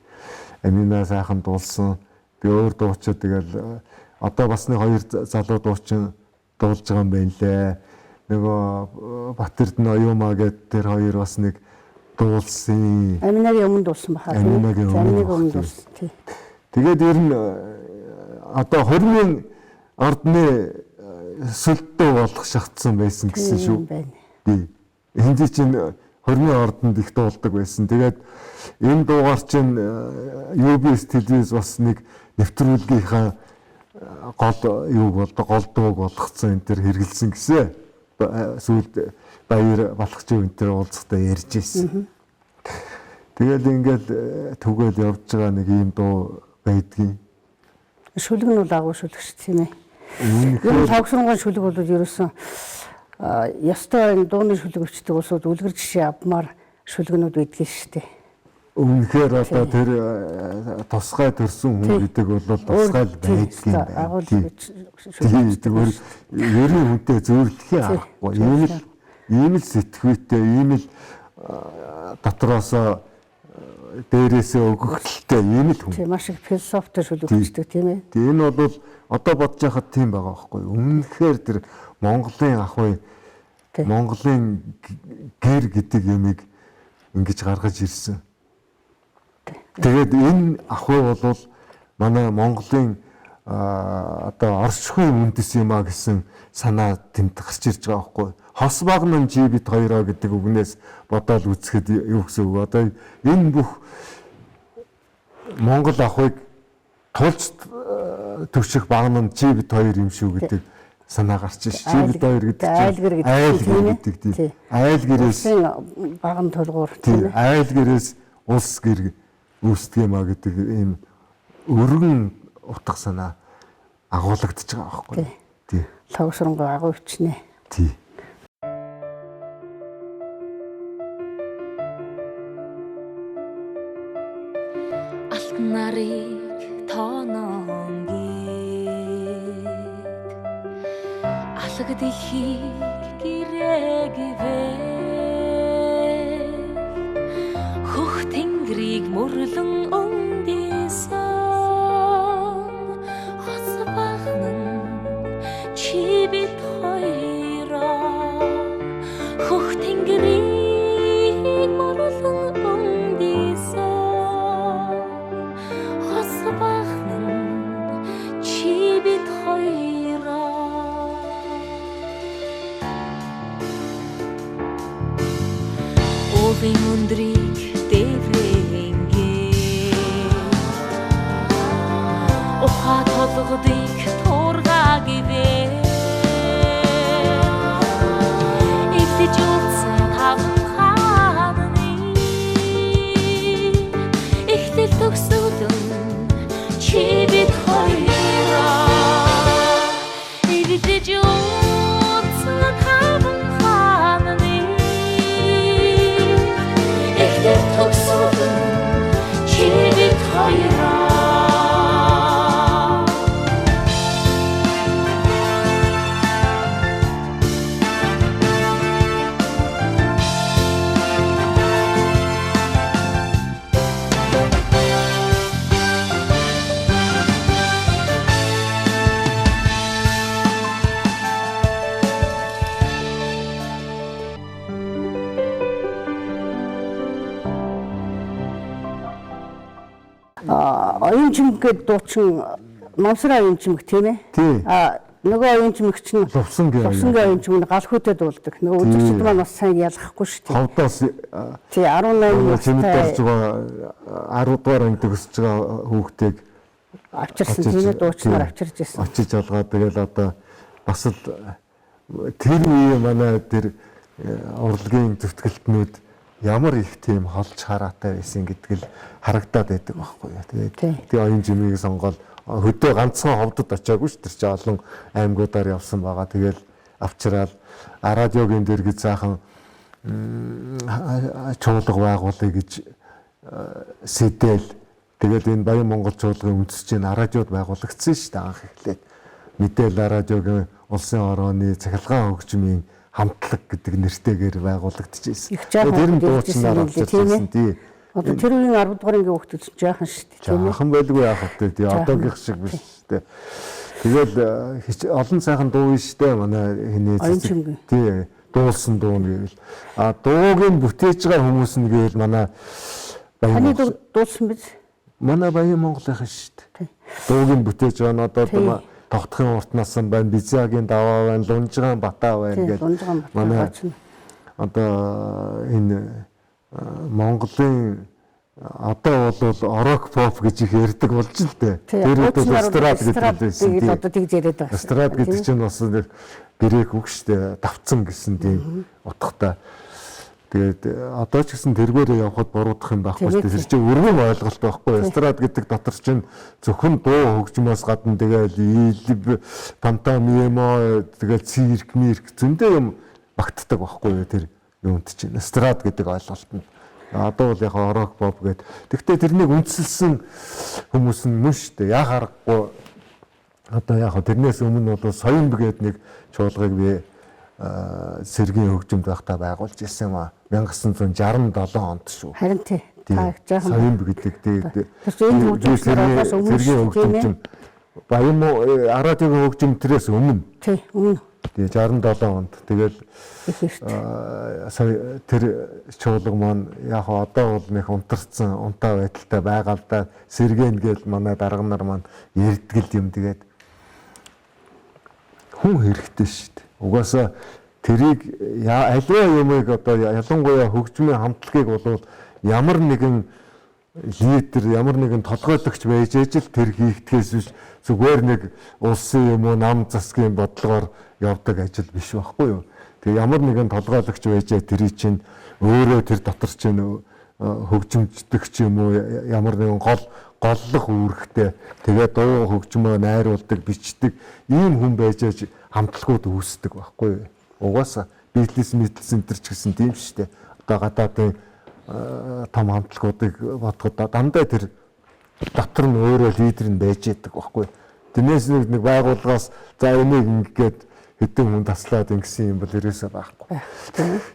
аминаа сайхан дуулсан. Би өөр дуучид тэгэл одоо бас нэг хоёр залуу дуучин дуулж байгаа юм байна лээ. Нөгөө Батэрдэн Оюумаа гэдэг тэр хоёр бас нэг дуулсан. Аминагийн өмнө дуулсан бахаа. Аминагийн өмнө дуулсан. Тий. Тэгээд ер нь одоо хормын ордны сүлдөө болох шатсан байсан гэсэн шүү. байна. Тий. Энд чинь хорны ордонд их дуулдаг байсан. Тэгээд энэ дуугаар чинь UBS телевиз бас нэг нэвтрүүлгийнхаа гол юуг болдог, гол дууг болгоцсон энэ төр хэрэгэлсэн гэсэн. Сүүлд баяр балхчин энэ төр уулзахдаа ярьж ирсэн. Тэгээд ингээд түгээд явж байгаа нэг ийм дуу байдгийн. Шүлэг нь бол агуу шүлэгч тийм ээ. Ер нь тогсронгон шүлэг бол ерөөсөн ястай энэ дууны шүлэг өчтөг улсууд үлгэр жишээ авмаар шүлгэнүүд байдгийг шүү дээ. Үнэхээр одоо тэр тусгай төрсөн хүн гэдэг бол тусгай байдгийн агуул зүгээр ерөн хүнтэй зөвлөхийн аргагүй. Ийм л сэтгүүтэй, ийм л дотроосоо дээрээсээ өгөхлөлтэй ийм л хүн. Тийм маш их философитой шүлэг өчтөг тийм ээ. Тийм энэ бол одоо бодож байхад тийм байгаа байхгүй. Үнэхээр тэр Монголын ахуй Монголын гэр гэдэг юмыг ингэж гаргаж ирсэн. Тэгээд энэ ахуй бол манай Монголын одоо оршихуй үндэс юм а гэсэн санаа тэнд гарч ирж байгаа байхгүй. Хос багнан живэт хоёроо гэдэг үгнээс бодоод үзэхэд юу гэсэн үг. Одоо энэ бүх Монгол ахуйг тулж төвших багнан живэт хоёр юм шүү гэдэг санаа гарч ирж. Живэт хоёр гэдэг чинь айлгэр гэдэг тийм. Айлгэрээс баган толгуур тийм. Айлгэрээс улс гэр үүсдэг юм а гэдэг ийм өргөн утга санаа агуулгадж байгаа байхгүй. Тий. Тогсронгоо агуу өвчнэ. Тий. Алтан нарыг тооноон гээд алга дэлхийг гэрээгэвэ хөх тэнгэрийг мөрлөн өндийсэн хос багнан чи бид хоёроо хөх тэнгэрийг мөрлөн өндийсэн хос багнан чи бид хоёроо өвийн өндрийг ухаат толгодыг туургаагивэ эвдэж үлдсэн таван хааны ихтэл төгсөдөн чи бид хоёроо эвдэж үлдсэн таван хааны ихтэл төгсөдөн чи бид хоёроо оюун чимэг гэдэг дуучин Номсрын оюун чимэг тийм ээ. Нөгөө оюун чимэг чинь Лувсангийн оюун чимэг гал хүйтэй дуулдаг. Нөгөө үзэгчд маань бас сайн ялгахгүй шүү дээ. Хавдаас тий 18 чимэгдэрж байгаа 10 дугаар анги төгсөж байгаа хүүхдийг авчирсан тийм ээ дуучнаар авчирж ирсэн. Очиж алгаа тэгэл одоо бас л тэр үе манай тэр урлагийн зүтгэлтнүүд ямар их тийм холж хараатай байсан гэдг л харагдаад байдаг байхгүй юу. Тэгээд оюун чимэгийг сонгоод хөдөө ганцхан ховдод очиагүй ш тэр чи олон аймагуудаар явсан байгаа. Тэгэл авчираад радиогийн дээр гэж заахан чуулга байгуулъя гэж сэтэл тэгээд энэ Баян Монгол чуулгын үндэсчийн радиод байгуулагдсан ш та анх эхлээд мэдээлэл радиогийн улсын орооны цахилгаан хөгжмийн хамтлаг гэдэг нэртэйгээр байгуулагдчихсэн. Тэр нь дуучнаар авчирсан тий. Одоо тэр үеийн 10 дугаар ангийн хүүхдүүд жаахан шүү дээ тийм ээ. Жаахан байлгүй яах вэ тий. Одоогийнх шиг биш шүү дээ. Тэгээд олон сайхан дуу биш дээ манай хинээ тий дуулсан дуу гэвэл дуугийн бүтээж байгаа хүмүүс нь гэвэл манай Таны дуулсан биз? Манай Баян Монголынхан шүү дээ. Дуугийн бүтээж байгаа нь одоо Тогтхын урт насан байна, Бизягийн даваа байна, Лунжгаан Батаа байна гэдэг. Манай одоо энэ Монголын одоо бол орок поп гэж их ярьдаг болж л дээ. Тэр бол эстрад гэдэг байсан. Одоо тэгж яриад байна. Эстрад гэдэг чинь бас грек үг шүү дээ. Давцсан гэсэн тийм утгатай. Тэгээд одоо ч гэсэн тэргээрээ явхад буруудах юм байхгүй шүү дээ. Тэр чинь өргөн ойлголт байхгүй. Эстрад гэдэг дотор чинь зөвхөн дуу хөгжмөөс гадна тэгээд пантомимо тэгээд цирк мирк зөндөө юм багтдаг байхгүй тэр юунд чинь. Эстрад гэдэг ойлголт нь. Одоо бол яг орок поп гэдэг. Тэгвэл тэрнийг үндэслсэн хүмүүс нь мөн шүү дээ. Яг харахгүй одоо яг тэрнээс өмнө бол Соёмб гэдэг нэг чуулгыг би Сэргийн хөгжимд байхдаа байгуулж ирсэн юм аа. 1967 онд шүү. Харин тий. Соёмб гэдэг Сэргийн хөгжим баян Арадын хөгжим тэрээс өмнө. Тий, өмнө. Тэгээ 67 онд тэгээд тэр чуулга маань яг одоо бол нэг унтарсан унтаа байдалтай байгаа л да. Сэргэн гээд манай дарга нар маань ярдгэл юм тэгээд хүн хэрэгтэй шүү дээ. Угаасаа тэрийг аливаа юмыг одоо ялангуяа хөгжмийн хамтлагийг бол ямар нэгэн лидер, ямар нэгэн толгойлогч байж ижил тэр хийхдгээс биш зүгээр нэг улсын юм уу нам засгийн бодлогоор явдаг ажил биш байхгүй юу. Тэгээ ямар нэгэн толгойлогч байжээ тэрий чинь өөрөө тэр дотор чинь хөгжимчдэг ч юм уу ямар нэгэн голлох үүрэгтэй тэгээ дуу хөгжмөө найруулдаг бичдэг ийм хүн байж хамтлагууд үүсдэг байхгүй юу. Угаасаа Beatles Center ч гэсэн тийм шүү дээ. Одоо гадаадын том хамтлагуудыг бодоход дандаа тэр дотор нь өөрөө лидер нь байж байдаг байхгүй юу. Тэрнээс нэг байгууллагаас за энийг ингээд хэдэн хүн таслаад ингэсэн юм бол ерөөсөө байхгүй.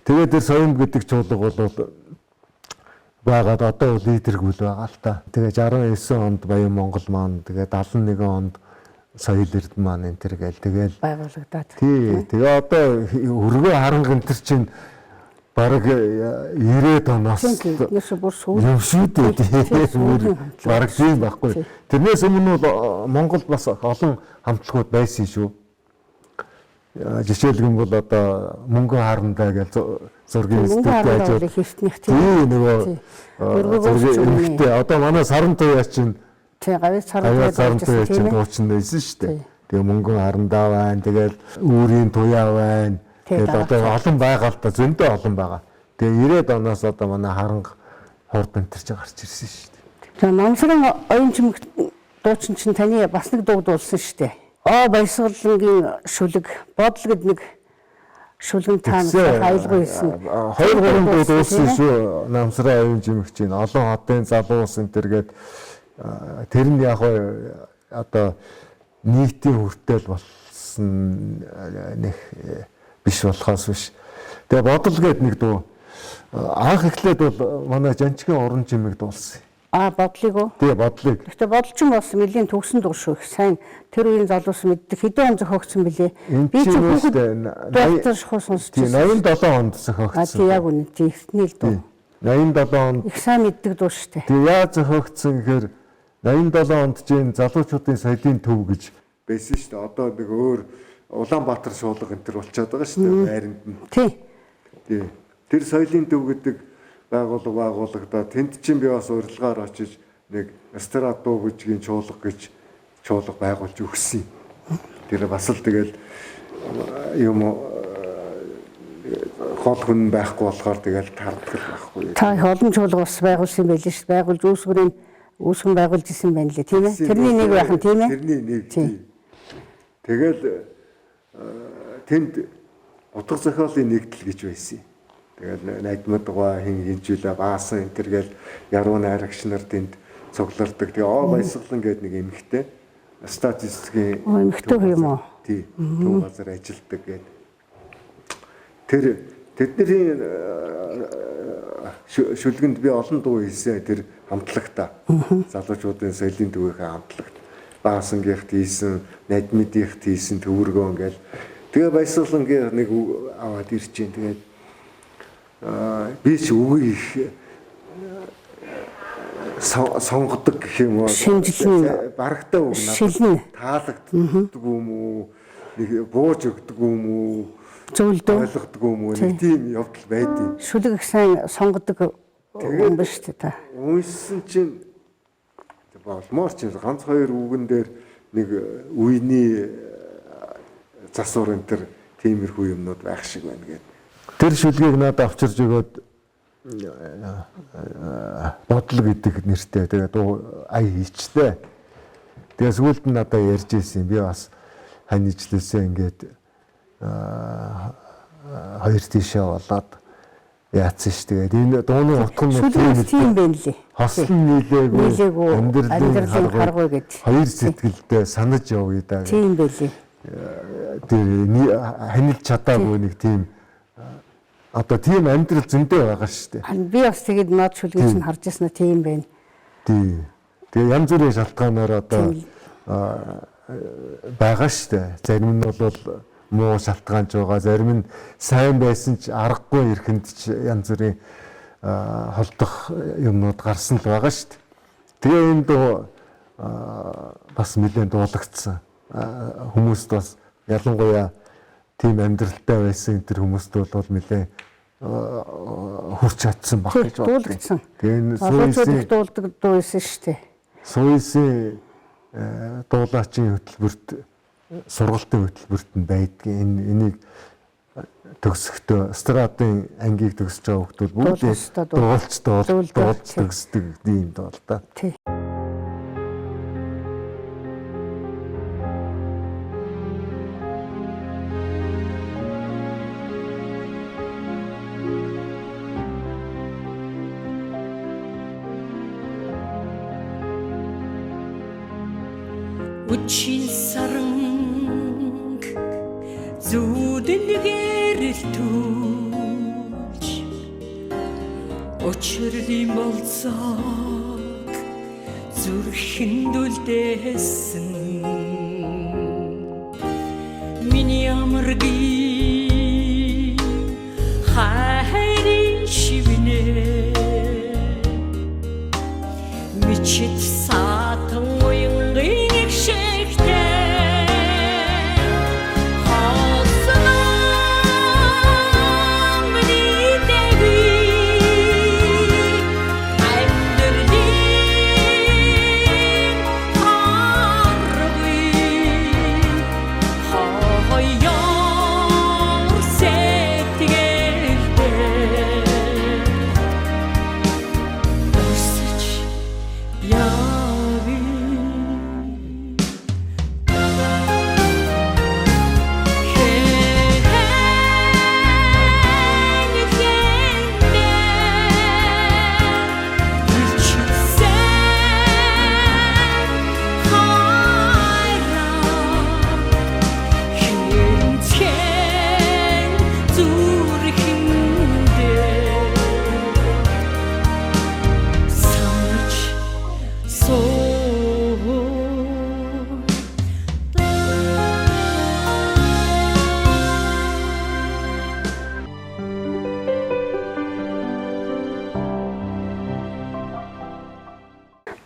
Тэгээд тэр Соёмб гэдэг чуулга бол байгаад одоо лидергүй л байгаа л та. Тэгээд 69 онд Баян Монгол маань тэгээд 71 онд Соёл Эрдэнэ маань энэ төр гээл тэгээд байгуулагдаад. Тий. Тэгээ одоо өргөө харанга энэ төр чинь бараг 90 оноос юм шүү дээ. Бараг тийм байхгүй. Тэрнээс өмнө бол Монголд бас олон хамтлагууд байсан шүү. Жишээлбэл бол одоо мөнгөн харандаа гэж зургийн студид ажил хийснийх тийм нөгөө зургийн эмхтэй одоо манай Саран туяа чинь тий гавь Саран туяа чинь дуучин байсан шүү дээ. Тэгээ мөнгөн харандаа байна. Тэгэл үүрийн туяа байна. Тэгээд одоо олон байгаа л да зөндөө олон байгаа. Тэгээ 90-ад оноос одоо манай харанга хурд энтерч гарч ирсэн шүү дээ. За намсрын оюун чимэг дуучин чинь таны бас нэг дуу дуулсан шүү дээ. Баясгалангийн шүлэг бодол гэдэг нэг шүлгэн таанаас айлгүй байсан. 2-3 дуу дуулсан шүү. Намсрын оюун чимэг чинь олон хотын залуус энтер гээд тэр нь яг одоо нийтийн хүртэл болсон нэг биш болохоос биш. Тэгээ бодол гээд нэг дуу анх эхлээд бол манай Жанчгийн уран чимэг дуулсан. Бодлыг уу? Тэгээ бодлыг. Гэхдээ бодлчин болсон нэлийн төгсөн дуу шүү. Сайн тэр үеийн залуус мэддэг хэдэн он зохиогдсон бэлээ. Би ч доктор шахуу сонсчихсон. 87 онд зохиогдсон. Тийм яг үнэ. Тийхний л дуу. 87 онд их сайн мэддэг дуу шүү дээ. Тэгээ яаж зохиогдсон гэхээр 87 онд чинь залуучуудын соёлын төв гэж байсан шүү дээ. Одоо нэг өөр Улаанбаатар шуулга энэ төр болчиход байгаа шүү дээ. Байранд нь. Тийм. Тэр соёлын төв гэдэг байгуулагдаад тэнд чинь би бас урилгаар очиж нэг эстрад дуу бүжгийн чуулга гэж чуулга байгуулж өгсөн. Тэр бас л тэгэл юм гол хүн байхгүй болохоор тэгэл тарддаг байхгүй. Та олон чуулга бас байгуулсан байл шүү. Байгуулж үүсгэн байгуулж исэн байна лээ тийм ээ. Тэрний нэг байх нь тийм ээ. Тэрний нэг тийм. Тэгэл тэнд утга зохиолын нэгдэл гэж байсан. Тэгэл найдмадгаа хинжүүлээ баасан энэ төргээл яруу найрагч нар тэнд цуглардаг. Тэгээ Баясгалан гэдэг нэг эмэгтэй статистикийн эмэгтэй юм уу? Тий. Төв газар ажилладаг гэдэг. Тэр тэдний шүлгэнд би олон дуу хийсэн тэр хамтлагта. Залуучуудын соёлын төвийнхээ хамтлагт баасангийнхт хийсэн, найдмадынхт хийсэн төвөргөө ингээл. Тэгээ Баясгалангийн нэг аваад ирчихин. Тэгээд би ч үгүй их сонгодог гэх юм уу? Шинжилнэ. Барагтай үг Шилнэ. таалагддаг юм уу? Нэг бууж өгдөг юм уу? Зөвлөдөө. Ойлгодог юм уу? Нэг тийм явдал байдیں۔ Шүлэг их сайн сонгодог юм ба шүү дээ та. Уншсан чинь болмоор чи ганц хоёр үгэн дээр нэг үений засвар энэ төр тиймэрхүү юмнууд байх шиг байна гэдэг. Тэр шүлгийг надад авчирж өгөөд бодлого гэдэг нэртэй тэгээд ая хийчтэй. Тэгээд сүүлд нь надад ярьж ирсэн. Би бас хань ижлээсээ ингээд хоёр тишээ болоод яатсан ш. Тэгээд энэ дууны утга нь тийм байна лээ. хослон нийлээгүй амьдралын харгуй гэж хоёр сэтгэлдээ санаж явъя да. Тийм байлээ. Тэр ханилж чадаагүй нэг тийм одоо тийм амьдрал зөндөө байгаа шүү дээ. Би бас тэгээд над шүлгийг чинь харж яснаа тийм байна. Тийм. Тэгээ янз бүрийн шалтгаанаар одоо байгаа шүү дээ. Зарим нь бол муу шалтгаанж байгаа, зарим нь сайн байсан ч аргагүй ирэхэнд ч янз бүрийн холдох юмнууд гарсан л байгаа шүү дээ. Тэгээ энэ доо бас нэлээд дуулагдсан. Хүмүүст бас ялангуяа тийм амьдралтай байсан тэр хүмүүст бол нэлээд хурц чадсан баг гэж бодсон. Тэгээ энэ сүүлийн дуулдаг дуу байсан шүү дээ. Сүүлийн дуулаачийн хөтөлбөрт сургалтын хөтөлбөрт нь байдгийн энийг төгсөхдөө страдын ангийг төгсөж байгаа хүмүүс бүгд дуулж төгсдөг юм даа л да. Тий. Үчил саранг зүудэлгэрэл түлж очирлын болцоог зүрхэнд үлдээсэн миний амаргийн хайрын шивнэ мичит саатан уянгын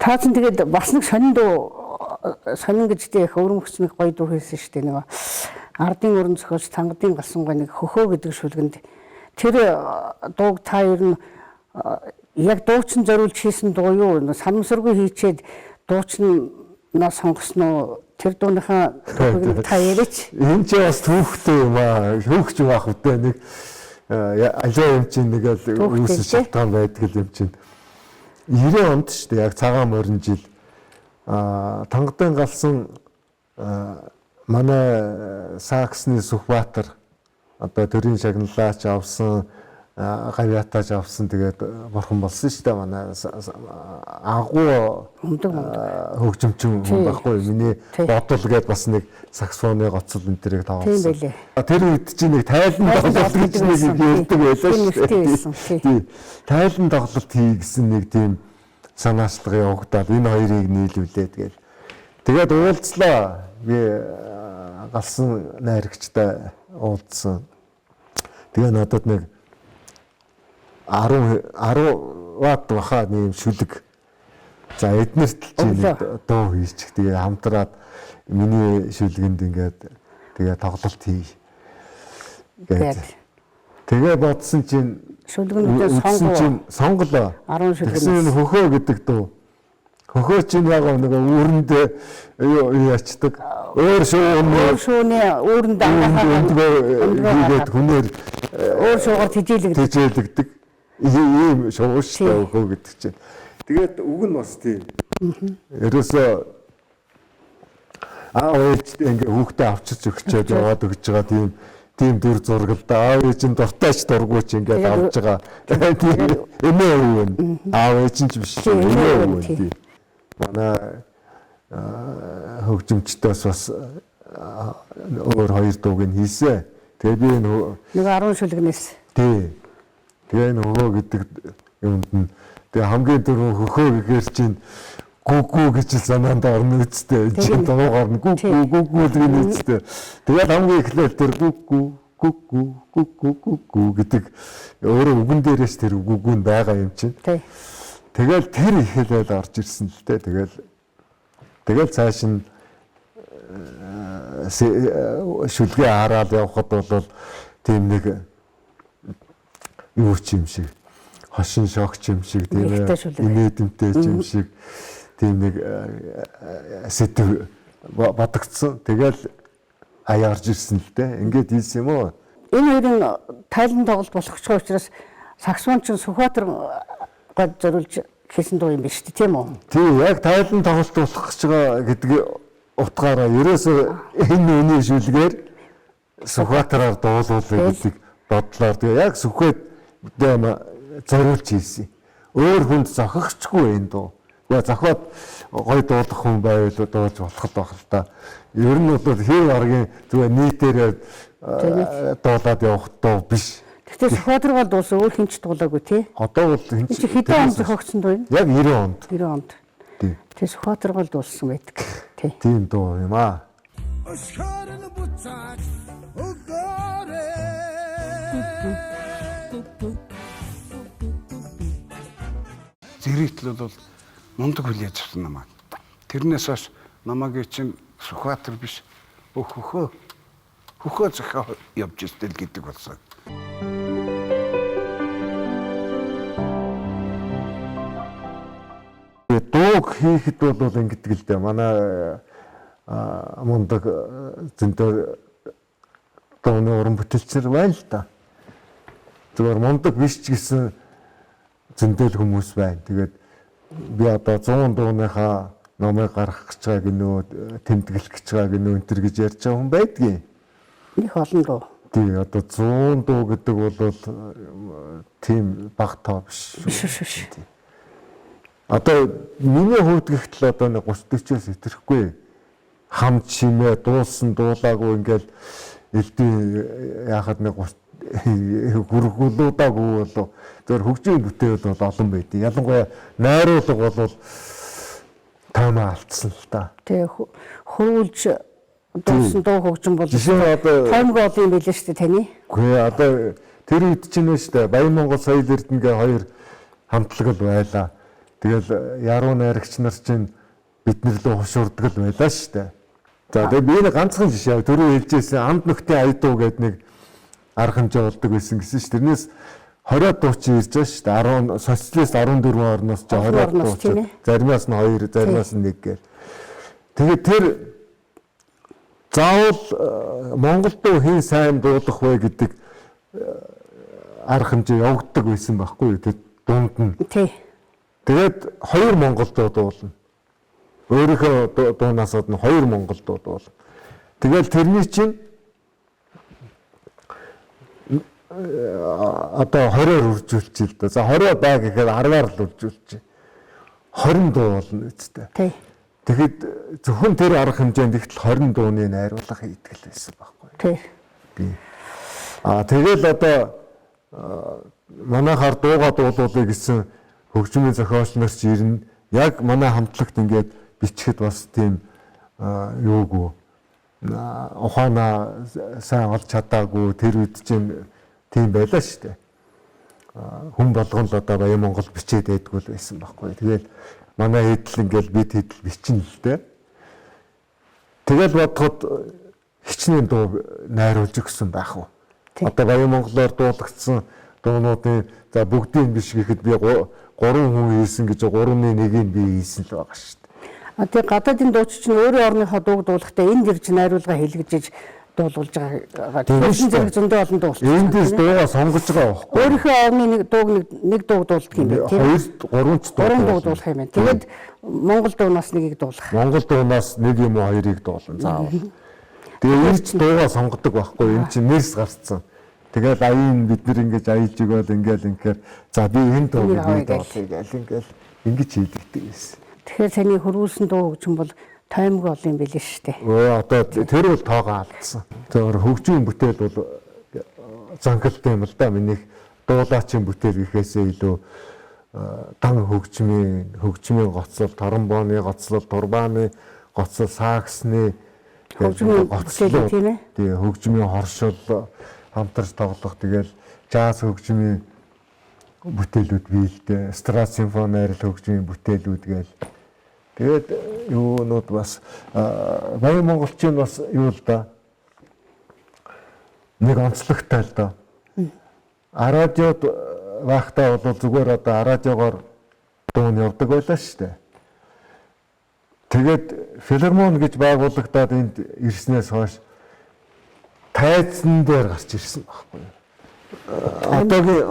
Таацсан тэгээд бас нэг сонин гэжтэй их өрөмгч нэг гоё дуу хийсэн шүү дээ. Нэг ардын өрн зохиолч Цангадын галсангой нэг хөхөө гэдэг шүлгэнд тэр дууг та ер нь яг дуучин зориулж хийсэн дуу юу? Санамсаргүй хийчээд дуучнаа сонгосноо тэр дууныхаа та яриач. Энэ ч бас түүхтэй юм аа. Түүхч байх үедээ нэг ажаа юм чинь нэг л үүсэж шалтгаан байдаг юм чинь. 90 онд шүү дээ яг цагаан морин жил Тангадын галсан манай Саксны Сүхбаатар одоо төрийн шагналаач авсан гавьятаач авсан тэгээд бурхан болсон шүү дээ манай агуу хөгжимчин хүн байхгүй миний бодол гээд бас нэг саксофоны гоцол энэ тэрийг тавуулсан. Тэр үед чинь нэг тайлан тоглолт гэж нэг ярьдаг байлаа шүү дээ. Тайлан тоглолт хий гэсэн нэг тийм санаачлага явагдаад энэ хоёрыг нийлүүлээд тэгээд уулзлаа. Би галсан найрагчтай уулзсан. Тэгээ надад нэг 10 ватт баха нэм шүлэг За эднэрт л чинь дуу хийчих. Тэгээ хамтраад миний шүлгэнд ингээд тэгээ тоглолт хий. Тэгээ бодсон чинь шүлгэнүүдээ сонголоо. 10 шүлгэн. Тэгсэн хөхөө гэдэг дуу. Хөхөө чинь яг нэг үүрэнд ячдаг. Өөр шууны үүрэнд ингээд хүнээр өөр шуугаар тэжээлэгдэг. Ийм шууштай хөхөө гэдэг чинь. Тэгээд үг нь бас тийм. Ерөөсөө ээжтэй ингээ хүүхдээ авчирч өгчөөд яваад өгч байгаа тийм дүр зураг л да. Аав ээж нь дуртайч дургуйч ингээд авч байгаа. Эмээ өвөн. Аав ээж нь ч биш. Эмээ өвөн тийм. Манай хөгжимчдөөс бас өөр хоёр дууг нь хийсэн. Тэгээ би нэг 10 шүлгнээс. Тий. Тэгээ нөгөө гэдэг юмд нь тэгээ хамгийн дөрөв хөхөө гэхээр чинь гүгүү гэж санаанд орно үсттэй. Чинь дуугаар нь гүгүү гэдэг үсттэй. Тэгээд хамгийн эхлээл тэр гүгүү гэдэг өөрөө үгэн дээрээс тэр гүгүүнд байгаа юм чинь. Тий. Тэгэл тэр ихэлэл орж ирсэн л дээ. Тэгэл цааш нь шүлгээ хараад явхад бол тийм нэг юу ч юм шиг хошин шогч юм шиг тийм инээдэмтэй юм шиг тийм нэг сэтгэв бодогдсон. Тэгэл аяарж ирсэн л дээ. Ингээд ийсэн юм уу? Энэ хоёрын тайлан тоглолт болохгүй учраас саксофон ч Сүхбаатар гад зориулж хийсэн дуу юм биш үү, тийм үү? Тийм, яг тайлан тоглолт болох гэж байгаа гэдэг утгаараа ерөөсөө энэ үний шүлгээр Сүхбаатараар дуулуулъя гэдэг бодлоор тэгээ яг Сүхбаатарт зориулж хийсэн. Өөр хүнд зохихчгүй энэ дуу. Яа зохиод гой дуулах хүн байвал дуулж болоход байх л та. Ер нь бол хэв аргийн зүгээр нийтээр дуулаад явах дуу биш. Гэхдээ Сүхбаатар бол дуусаа өөр хинч дуулаагүй тий. Одоо бол хинч хэдэн онд зохиогдсон дуу юм? Яг 90 онд. 90 онд. Тий. Тэгээ Сүхбаатар бол дууссан байдаг. Тий. Тийм дуу юм аа. Зэрэгтэл бол мундаг хүлээж авсан намайг. Тэрнээс хойш намайг чинь Сүхбаатар биш хөхөө зохио явж иртэл гэдэг болсон. Дууг хийхэд бол ингэдэг л дээ. Манай мундаг зөндөө дууны уран бүтээлчнэр байна л да. Зүгээр мундаг биш ч гэсэн зөндөл хүмүүс байна. Тэгээд би одоо 100 дууныхаа номыг гаргах гэж байгаа гинөө, тэмдэглэх гэж байгаа гинөө энэ төр гэж ярьж байгаа хүн байдгийн. Их олон дуу. Тий, одоо 100 дуу гэдэг бол тийм бага тоо биш. Биш. Одоо миний хувьд гэхтэл одоо 30-40-оос итэрэхгүй хамт шимээ дуулсан дуулаагүй ингээл элдв яхад нэг хүрхүүлүүдаагүй болов зөвхөн хөгжийн бүтэээл бол олон байдیں۔ Ялангуяа найруулга бол таймаа алдсан л та. Тэгээ хөрвүүлж дуулсан дуу хөгжим бол таймгаа олон юм билээ шүү дээ таны. Үгүй одоо тэр үед чинь шүү дээ Баян Монгол соёл эрдэнэ хоёр хамтлаг л байлаа. Тэгэл яруу найрагч нар чинь биднэр лөө хушуурдаг л байлаа шүү дээ. За тэгээ би нэг ганцхан жишээ түрүү хэлжсэн анд нөхдийн айдуу гэдэг нэг арга хэмжээ болдог байсан гэсэн шүү. Тэрнээс 20 дуу чи ирж байгаа шүү дээ. 10 социалист 14 орноос ч 20 дуу чи. Заримаас нь 2, заримаас нь 1 гээл. Тэгээд тэр заавал Монгол дуу хэн сайн дуудах вэ гэдэг арга хэмжээ явагддаг байсан байхгүй юу? Тэр дунд нь. Тий. Тэгээд 2 Монгол дуу дуулна. Өөрийнхөө дуунасууд нь 2 Монгол дуу дуулна. Тэгэл тэрний чинь одоо 20-оор үржүүлчих л да. За 20 бай гэхээр 10-аар л үржүүлчих. 20 дуу болно үстэй. Тий. Тэгэхэд зөвхөн тэр арга хэмжээнд ихтэл 20 дууны найруулга хийдэг л байсан байхгүй. Тий. Тэгэл одоо манайхаар дуугаа дуулуулъя гэсэн хөгжмийн зохиолч нар ч ирнэ. Яг манай хамтлагт ингээд бичгэд бас тийм юугүй ухаанаа сайн олж чадаагүй тэр үед чинь тийм байлаа шүү дээ. Хүн болгон л одоо Баян Монгол бичээд байдгүй л байсан байхгүй. Тэгээд манай хэдл ингээл бид хэдл бичнэ л дээ. Тэгэл бодоход хичнээн дуу найруулж өгсөн байх уу. Одоо Баян Монголоор дуулагдсан дуунуудын за бүгдийн биш гэхэд би 3 хүн хийсэн гэж 3-ны 1-ийг би хийсэн л байгаа шүү дээ. Тэгээ гадаадын дууч чинь өөрийн орныхоо дууг дуулахдаа энд ирж найруулга хэлгэж дуулуулж байгаа. Тэгсэн зэрэг зөндөө олон дуулсан. Энд дэс дуугаа сонгож байгаа байхгүй. Өөрийнхөө орны нэг дууг нэг дууг дуулдаг юм байна. 2-3 дууг дуулах юм байна. Тэгээд Монгол дуунаас нэгийг дуулах. Монгол дуунаас нэг юм уу 2-ыг дуулна заавал. Тэгээ ирж дуугаа сонгодог байхгүй. Энэ чинь нэрс гарцсан. Тэгээд аян бид нар ингэж аялж өгөөл ингээл за би энэ дууг ингээл ингэж хийдэгдэг байсан. Тэгэхээр таны хөрвүүлсэн дуу хөгжим бол таймгүй олон юм билээ шүү дээ. Одоо тэр бол тоогоо алдсан. Тэр хөгжмийн бүтээл бол занхалтай юм л да. Минийх дуулаачийн бүтээл гэхээсээ илүү дан хөгжмийн гоцол, тромбоны гоцол, турбаны гоцол, саксны хөгжмийн бүтээл тийм ээ. Тэгээ хөгжмийн хоршил хамтарч тоглох тэгэл жаз хөгжмийн бүтээлүүд бий л дээ. Страт симфони арил хөгжмийн бүтээлүүд гээл. Тэгээд юунууд бас Баян монголчин бас юу л да. Нэг онцлогтой л да. Радиод байхдаа бол зүгээр одоо радиогоор дуун явдаг байлаа шүү дээ. Тэгээд филармон гэж байгуулагдаад энд ирснээс хойш тайзан дээр гарч ирсэн байхгүй юу.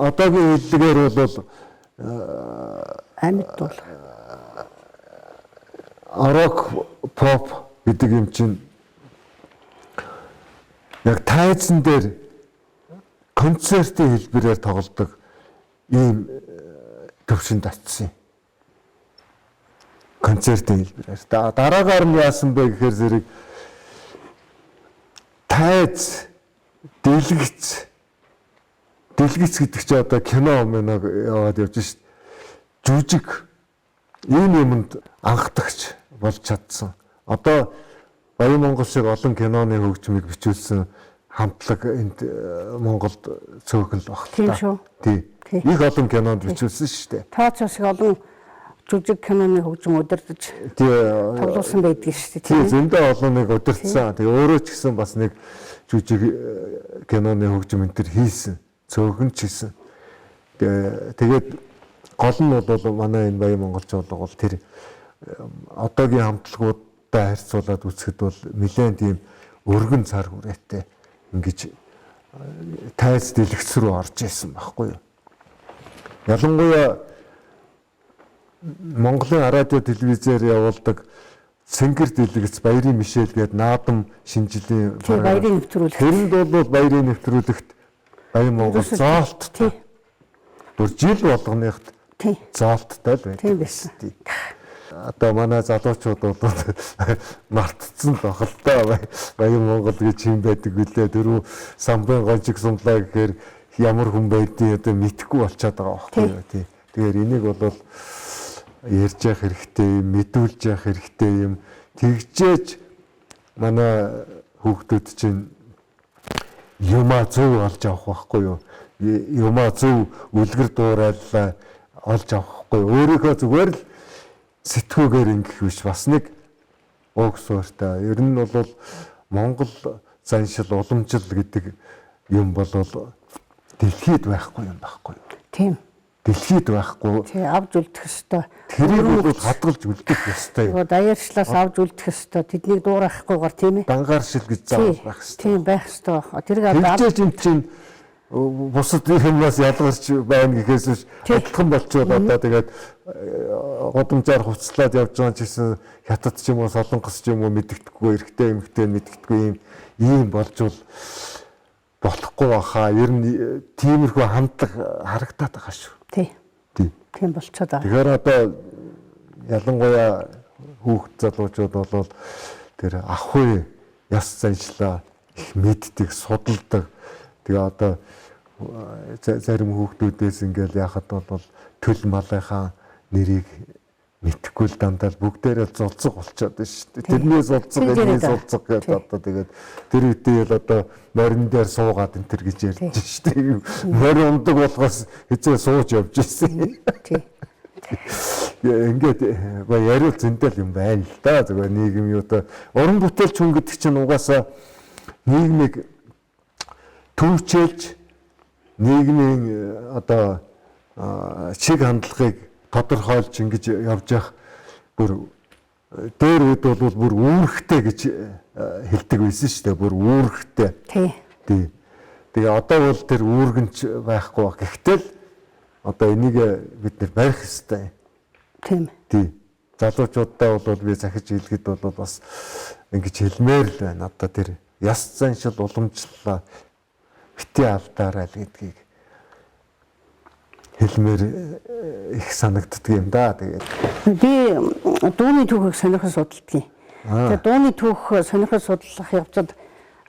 Одоогийн хэллэгээр бол амьд бол рок поп гэдэг юм чинь яг тайзан дээр концертын хэлбэрээр тоглодог ийм төвшөнд очсон юм. Концертын хэлбэрээр. Дараагаар нь яасан бэ гэхээр зэрэг тайз дэлгэц гэдэг чинь одоо кино мэнаг яваад явж шít. Жүжиг ийм юмд анхдагч болж чадсан. Одоо Баян Монгол шиг олон киноны хөгжмийг бичүүлсэн хамтлаг энд Монголд цөөхөн л багт. Тийм шүү. Тий. Их олон кинонд бичүүлсэн шүү дээ. Тооцоо шиг олон жүжиг киноны хөгжим удирдах тоглуулсан байдаг шүү дээ. Тий, зөндөө олоныг удирдсан. Тэгээ өөрөө ч гэсэн бас нэг жүжиг киноны хөгжим энэ төр хийсэн. Цөөхөн ч хийсэн. Тэгээд гол нь бол манай энэ Баян монголчууд бол тэр одоогийн хамтлагуудтай харьцуулаад үзэхэд бол нэлээд тийм өргөн цар хүрээтэй ингэж тайз дэлгэц рүү орж исэн байхгүй юу. Ялангуяа Монголын радио телевизээр явуулдаг Цэнгэр дэлгэц Баярын Мишель гээд наадам шинжилийн баярын нэвтрүүлэгт. Тэрэнд бол баярын нэвтрүүлэгт Баян Монгол зоолт. Бүр жил болгоныхт зоолттой л байдаг. Тийм байсан. Одоо манай залуучууд бол мартцсан л бахал та Баян Монгол гэж юм байдаг үлээ. Дөрөв самбын гончиг сумлаа гэхээр ямар хүн байдгийг одоо мэдэхгүй болчиход байгаа байхгүй юу тий. Тэгэхээр энийг бол ярьж явах хэрэгтэй юм, мэдүүлж явах хэрэгтэй юм. Тэгжээч манай хүүхдүүд чинь юма зөв олж авах байхгүй юу? Юма зөв үлгэр дуурайлаа олж авахгүй. Өөрийнхөө зүгээр л сэтгүүгээр ингэх биш бас нэг уг суурьтай. Ер нь бол Монгол заншил уламжил гэдэг юм бол дэлхийд байхгүй юм байхгүй юу? Тийм. Дэлхийд байхгүй. Тий, авж үлдэх ёстой. Тэрийг бол хадгалж үлдэх ёстой. Даяарчлаас авж үлдэх ёстой. Тэднийг дуурайхгүйгээр тийм ээ. Дангааршил гэж заавал байх ёстой. Тийм байх ёстой. Тэрийг авч юм чинь бусад юмнаас ялгарч байна гэхээс адилхан болчихвол одоо тэгээд годомжаар хувцлаад явж байгаа ч гэсэн хятад ч юм уу солонгос ч юм уу мэддэхгүй эрэгтэй эмэгтэй мэддэхгүй ийм болжвол болохгүй баха. Ер нь тиймэрхүү хандлага харагдаад байгаа шүү. Тийм болчиход байгаа. Тэгэхээр одоо ялангуяа хүүхд залуучууд бол тэр ахуй яс заншлаа их мэддэг, судалдаг. Тэгээ одоо зарим хүүхдүүдээс ингээл яхад бол төл малынхаа нэрийг мэдхгүй л дандаа бүгдээрээ зулцэг болчиход байна шүү дээ. Тэрнээс зулцэг гэдэг одоо тэгээд тэр үедээ л одоо морин дээр суугаад энэ төр гэж ярьж шүү дээ. Морин ундаг болохоос хэзээ сууж явж ирсэн. Ингээд яриул зөндөл юм байна л да. Зүгээр нийгэм юу одоо уран бүтээлч хүн гэдэг чинь угаасаа нийгмийг төвчээлж нийгмийн одоо чиг хандлагыг тодорхойлж ингэж явж явах бүр дээр үед бол бүр үүрэгтэй гэж хэлдэг байсан шүү дээ. Бүр үүрэгтэй. Тий. Тэгээ одоо бол тэр үүргэнч байхгүй ба. Гэхдээ л одоо энийг бид нэр барих хэрэгтэй. Тийм. Тий. Залуучуудаа бол би захиж хэлэхэд бол бас ингэж хэлмээр л байна. Одоо тэр яс заншил уламжлалаа бити алдаарай л гэдгийг хэлмээр их санагддаг юм да. Тэгээд би дууны түүхийг сонирхож судалдаг. Тэгээд дууны түүх сонирхож судлах явцад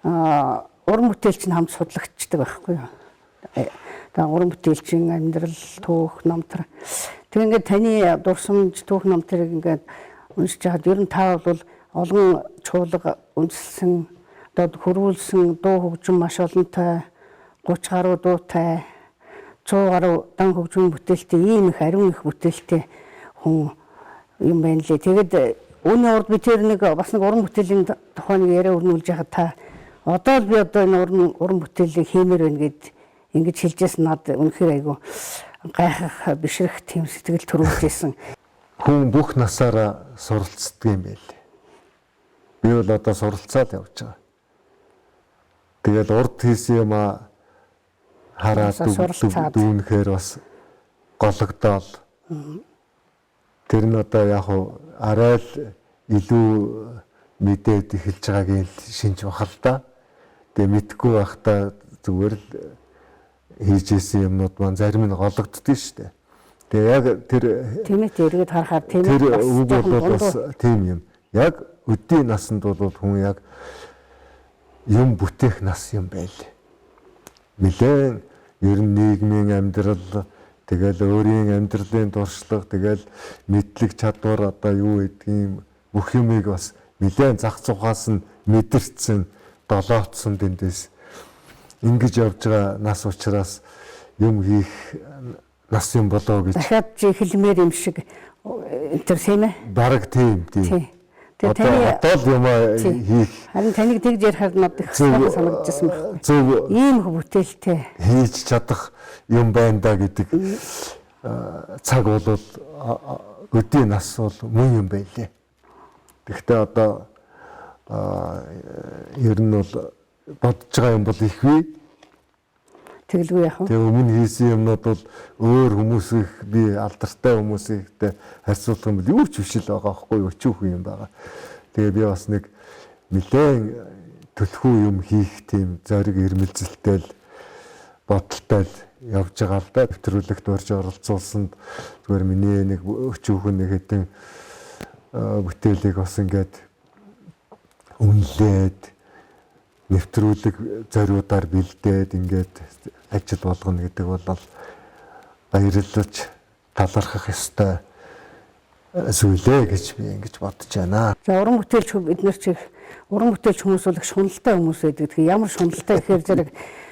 уран бүтээлч нь хамт судлагддаг байхгүй юу. Тэгээд уран бүтээлчийн амьдрал, түүх, намтар. Тэг ингээд таны дурсамж, түүх, намтрыг ингээд уншиж байхад ер нь та бол олон чуулга үндэслэн, одоо хөрвүүлсэн дуу хөгжим маш олонтой, 30 гаруй дуутай, 100 гаруй дан хөгжмийн бүтээлтэй, ийм их ариун их бүтээлтэй хүн юм байна лээ. Тэгээд үүний урд би тэр нэг бас нэг уран бүтээлийн тухай нэг яриа өрнүүлж яхад та одоо л би одоо энэ уран бүтээлийг хиймээр байна гэд ингэж хэлжсэн над үнэхээр айгу гайхах бишрэх тийм сэтгэл төрүүлжсэн. хүн бүх насаараа суралцдаг юм байл. Би бол одоо суралцаад явж байгаа. Тэгээд урд хийсэн юм хараад дүүнэхээр бас гологдоол. Тэр нь одоо яг хуу арай л илүү мэдээд эхэлж байгаагийн шинж бахал та. Тэгээ мэдхгүй байхдаа зүгээр л хийж исэн юмнууд маань зарим нь гологддгийг шүү дээ. Тэгээ яг тэр тийм ээ эргээд харахаар тийм тэр үг бол бас тийм юм. Яг өдийн насанд бол хүн яг юм бүтээх нас юм байл. Нилээн ер нь нийгмийн амьдрал тэгэл өөрийн амьдралын дуршлаг тэгэл мэдлэг чадвар одоо юу гэдгийг бүх юмыг бас нилээн зах зугаас нь мэдэрсэн долоотсон дэндээс ингэж явж байгаа нас учраас юм хийх нас юм болоо гэж дахиад хэлмээр юм шиг тэр тийм ээ бараг тийм. Тэгээ таны одоо л юм хийх харин таныг тэгж ярихад надад их санагдчихсан байна. зөв Ийм их бүтээлтэй хийж чадах юм байна да гэдэг цаг бол өдийн нас бол мөн юм байлээ. Гэхдээ одоо ер нь бол бодож байгаа юм бол ихвээ тэгэлгүй яах вэ? Тэгээ өмнө хийсэн юмнууд бол өөр хүмүүсийг би алдартай хүмүүсийгтэй харьцуулах юм бол юу ч биш л байгаа байхгүй юу, өчүүхэн юм байгаа. Тэгээ би бас нэг нэлээд төлхөө юм хийх тийм зориг ирмэлзэлтэй л бодолтой л явж байгаа л да. Нэвтрүүлэгт орж оролцуулсанд зүгээр миний нэг өчүүхэн нэг хэдэн бүтээлийг бас ингээд үнэлээд нэвтрүүлэг зориудаар бэлдээд ингээд ажил болгоно гэдэг бол баярлаж талархах ёстой зүйлээ гэж би ингэж бодож байна. За уран бүтээлч бид нар чи уран бүтээлч хүмүүс бол их шуналтай хүмүүс байдаг. Тэгэхээр ямар шуналтай гэхээр зэрэг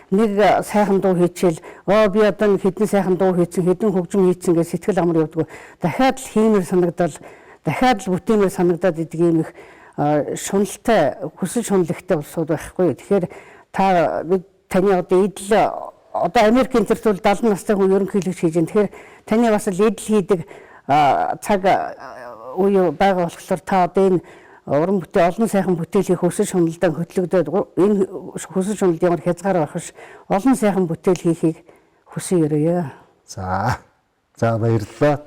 нэг сайхан дуу хийчихэл би одоо нэг хэдэн сайхан дуу хийцэн хэдэн хөгжим хийцэн гэж сэтгэл амар явдаг. Дахиад л хиймээр санагдал дахиад л бүтээмээр санагдаад идэг юм их шуналтай хүсэл шуналагтай болсууд байхгүй. Тэгэхээр та таны одоо идэл одоо Америкийн төрөл 70 настай хүн ерөнхийлөгч хийж байна. Тэгэхээр таны бас л идэл хийдэг цаг үе байгаа болохоор та одоо энэ уран бүтээл олон сайхан бүтээлийн хүсэл шуналдаа хөтлөгдөд энэ хүсэл шуналд ямар хязгаар байх ш олон сайхан бүтээл хийхийг хүсэн ерөөё. За баярлалаа.